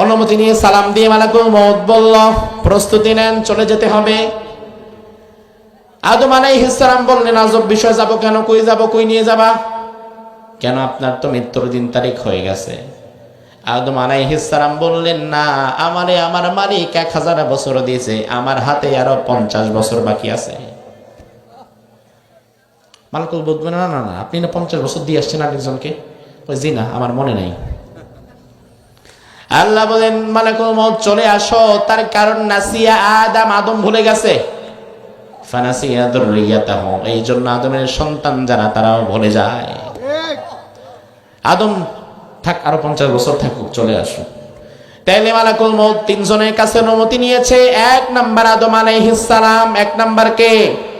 অনুমতি নিয়ে সালাম দিয়ে মালাকুল মউত বলল, প্রস্তুতি নেন, চলে যেতে হবে। আদম আলাইহিস সালাম বললেন, আজব বিষয়, যাব কেন? কই যাব? কই নিয়ে যাবা? কেন, আপনার তো মৃত্যুর দিন তারিখ হয়ে গেছে। আদম আলাইহিস সালাম বললেন, না, আমারে আমার মালিক 1000 বছর দিয়েছে, আমার হাতে আরো 50 বছর বাকি আছে। মালাকুল বলবেন, না না না, আপনি না 50 বছর দিয়ে আসছেন আরেকজনকে? জি না, আমার মনে নাই। আল্লাহ বলেন, মালাকুল মউত চলে আসো। তার কারণ নাসিয়া আদম ভুলে গেছে, ফানাসিয়া যুররিয়াতাহু, এই জন্য আদমের সন্তান যারা তারাও ভুলে যায়। আদম থাক, আরো 50 বছর থাকুক, চলে আসো। তাইলে মালাকুল মউত 3 জনের কাছে অনুমতি নিয়েছে। 1 নাম্বার আদম আলাইহিস সালাম। 1 নাম্বার কে?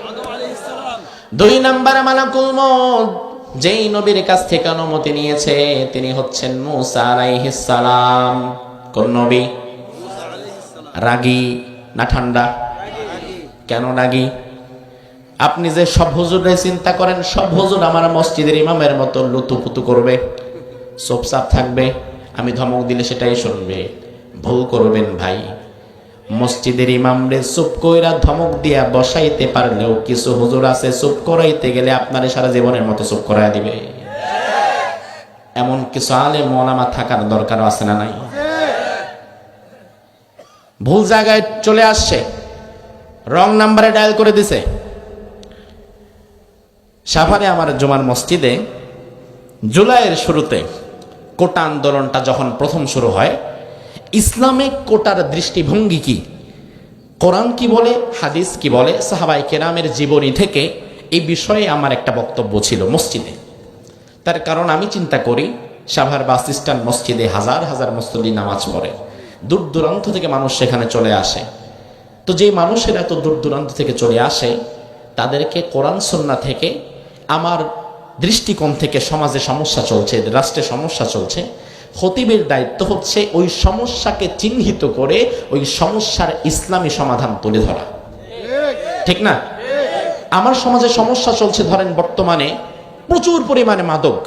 আদম আলাইহিস সালাম। 2 নাম্বার মালাকুল মউত যেই নবীর কাছ থেকে অনুমতি নিয়েছে তিনি হচ্ছেন মূসা আলাইহিস সালাম। কোন নবী? মূসা আলাইহিস সালাম। রাগী না ঠান্ডা? কেন রাগী? আপনি যে সব হুজুরে চিন্তা করেন, সব হুজুর আমার মসজিদের ইমামের মতো লুতুপুতু করবে, চুপচাপ থাকবে, আমি ধমক দিলে সেটাই শুনবে? ভুল করবেন ভাই। মসজিদের ইমামরে চুপ কইরা ধমক দিয়া বসাইতে পারলেও কিছু হুজুর আছে চুপ করাইতে গেলে আপনার সারা জীবনের মতো চুপ করাই দিবে। এমন কিছু আলেম ওলামা থাকার দরকার আছে না নাই? ভুল জায়গায় চলে আসছে, রং নাম্বারে ডায়াল করে দিছে। সাভারে আমার জুমার মসজিদে জুলাইয়ের শুরুতে কোটা আন্দোলনটা যখন প্রথম শুরু হয়, ইসলামিক কোটার দৃষ্টিভঙ্গি কি, কোরআন কি বলে, হাদিস কি বলে, সাহাবায়ে কেরামের জীবনী থেকে এই বিষয়ে আমার একটা বক্তব্য ছিল মসজিদে। তার কারণ আমি চিন্তা করি, সাভার বাস স্ট্যান্ড মসজিদে হাজার হাজার মুসল্লি নামাজ পড়ে, দূর দূরান্ত থেকে মানুষ সেখানে চলে আসে। তো যে মানুষেরা এত দূর দূরান্ত থেকে চলে আসে, তাদেরকে কোরআন সুন্নাহ থেকে, আমার দৃষ্টিকোণ থেকে সমাজে সমস্যা চলছে, রাষ্ট্রে সমস্যা চলছে, খতিবের দায়িত্ব হচ্ছে ওই সমস্যাকে চিহ্নিত করে ওই সমস্যার ইসলামী সমাধান তুলে ধরা, ঠিক না? আমার সমাজে সমস্যা চলছে, ধরেন বর্তমানে প্রচুর পরিমাণে মাদক।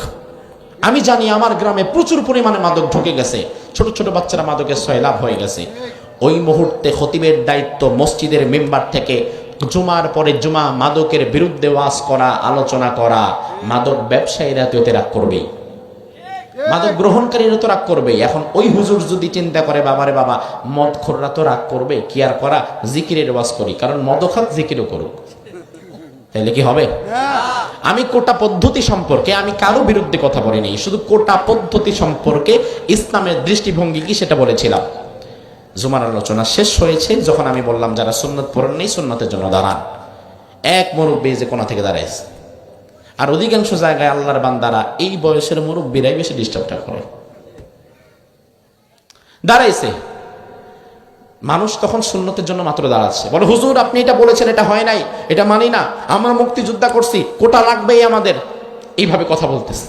আমি জানি আমার গ্রামে প্রচুর পরিমাণে মাদক ঢুকে গেছে, ছোট ছোট বাচ্চারা মাদকের সয়লাভ হয়ে গেছে। ওই মুহূর্তে খতিবের দায়িত্ব মসজিদের মেম্বার থেকে জুমার পরে জুমা মাদকের বিরুদ্ধে ওয়াজ করা, আলোচনা করা। মাদক ব্যবসায়ীরা তো এতে রাগ করবেই, মাদক গ্রহণকারীরা তো রাগ করবে। এখন ওই হুজুর যদি চিন্তা করে, বাবারে বাবা, মদখোররা তো রাগ করবে, কি আর করা, জিকিরের ওয়াজ করি, কারণ মদও খাক জিকিরও করুক, তাহলে কি হবে? আমি কোটা পদ্ধতি সম্পর্কে আমি কারো বিরুদ্ধে কথা বলিনি, শুধু কোটা পদ্ধতি সম্পর্কে ইসলামের দৃষ্টিভঙ্গি কি সেটা বলেছিলাম। জুমার আলোচনা শেষ হয়েছে যখন আমি বললাম, যারা সুন্নত পড়েন নেই সুন্নতের জন্য দাঁড়ান। এক মুরব্বী যে কোনা থেকে দাঁড়াইছে, আর অধিকাংশ জায়গায় আল্লাহর বান্দারা এই বয়সের মুরব্বীরাই বেশি ডিস্টার্বটা করে। দাঁড়াইছে, মানুষ তখন সুন্নতের জন্য মাত্র দাঁড়াচ্ছে, বলে হুজুর আপনি এটা বলেছেন, এটা হয় নাই, এটা মানি না, আমরা মুক্তিযোদ্ধা করছি, কোটা লাগবেই আমাদের, এইভাবে কথা বলতেছে।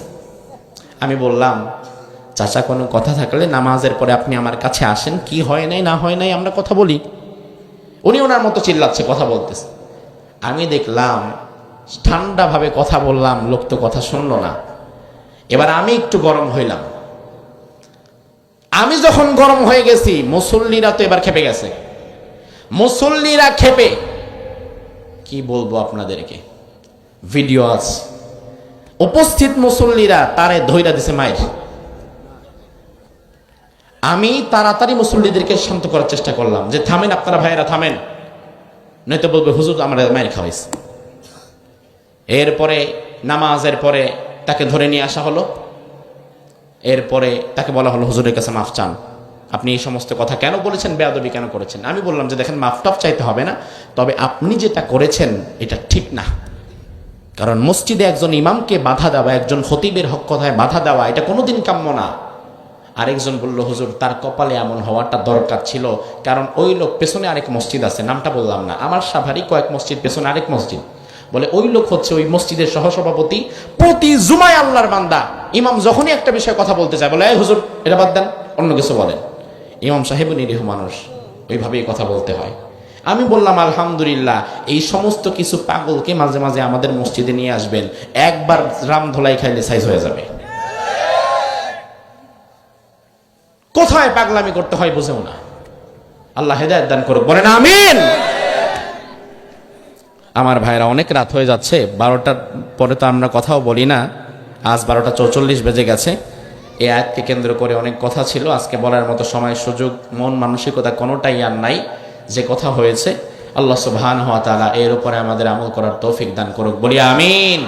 আমি বললাম, চাচা কোনো কথা থাকলে নামাজের পরে আপনি আমার কাছে আসেন, কি হয় নাই না হয় নাই আমরা কথা বলি। উনি ওনার মতো চিল্লাচ্ছে, কথা বলতেছে। আমি দেখলাম ঠান্ডাভাবে কথা বললাম, লোক তো কথা শুনলো না। এবার আমি একটু গরম হইলাম। আমি যখন গরম হয়ে গেছি, মুসল্লিরা তো এবার খেপে গেছে। মুসল্লিরা খেপে, কি বলবো আপনাদেরকে, ভিডিও আছে, উপস্থিত মুসল্লিরা তারে ধইরা দিছে মায়ের। আমি তাড়াতাড়ি মুসল্লিদেরকে শান্ত করার চেষ্টা করলাম যে থামেন আপনারা ভাইয়েরা, থামেন, নয়তো বলবে হুজুর আমরা মায়ের খাওয়াইছে। এরপরে নামাজের পরে তাকে ধরে নিয়ে আসা হলো। এরপরে তাকে বলা হলো হুজুরের কাছে মাফ চান, আপনি এই সমস্ত কথা কেন বলেছেন, বেয়াদবি কেন করেছেন। আমি বললাম যে দেখেন, মাফ টাফ চাইতে হবে না, তবে আপনি যেটা করেছেন এটা ঠিক না। কারণ মসজিদে একজন ইমামকে বাধা দেওয়া, একজন খতিবের হক কথায় বাধা দেওয়া, এটা কোনোদিন কাম্য না। আরেকজন বলল হুজুর তার কপালে এমন হওয়াটা দরকার ছিল, কারণ ওই লোক পেছনে আরেক মসজিদ আছে, নামটা বললাম না, আমার সাভারই কয়েক মসজিদ পেছনে আরেক মসজিদ, বলে ওই লোক হচ্ছে ওই মসজিদের সহসভাপতি, প্রতি জুমায় আল্লাহর বান্দা ইমাম যখনই একটা বিষয়ে কথা বলতে চায় বলে এই হুজুর এটা বাদ দেন, অন্য কিছু বলেন। ইমাম সাহেব নিরীহ মানুষ, ওইভাবেই কথা বলতে হয়। আমি বললাম আলহামদুলিল্লাহ, এই সমস্ত কিছু পাগলকে মাঝে মাঝে আমাদের মসজিদে নিয়ে আসবেন, একবার রাম ধোলাই খাইলে সাইজ হয়ে যাবে। কোথায় পাগলামি করতে হয় বুঝেও না। আল্লাহ হেদায়েত দান করুক, বলেন আমিন। আমার ভাইরা, অনেক রাত হয়ে যাচ্ছে, 12টার পরে তো আমরা কথাও বলি না, আজ 12:44 বেজে গেছে। এই আয়াতকে কেন্দ্র করে অনেক কথা ছিল, আজকে বলার মতো সময় সুযোগ মন মানসিকতা কোনোটাই আর নাই। যে কথা হয়েছে আল্লাহ সুবহানাহু ওয়া তাআলা এর উপরে আমাদের আমল করার তৌফিক দান করুক, বলি আমিন।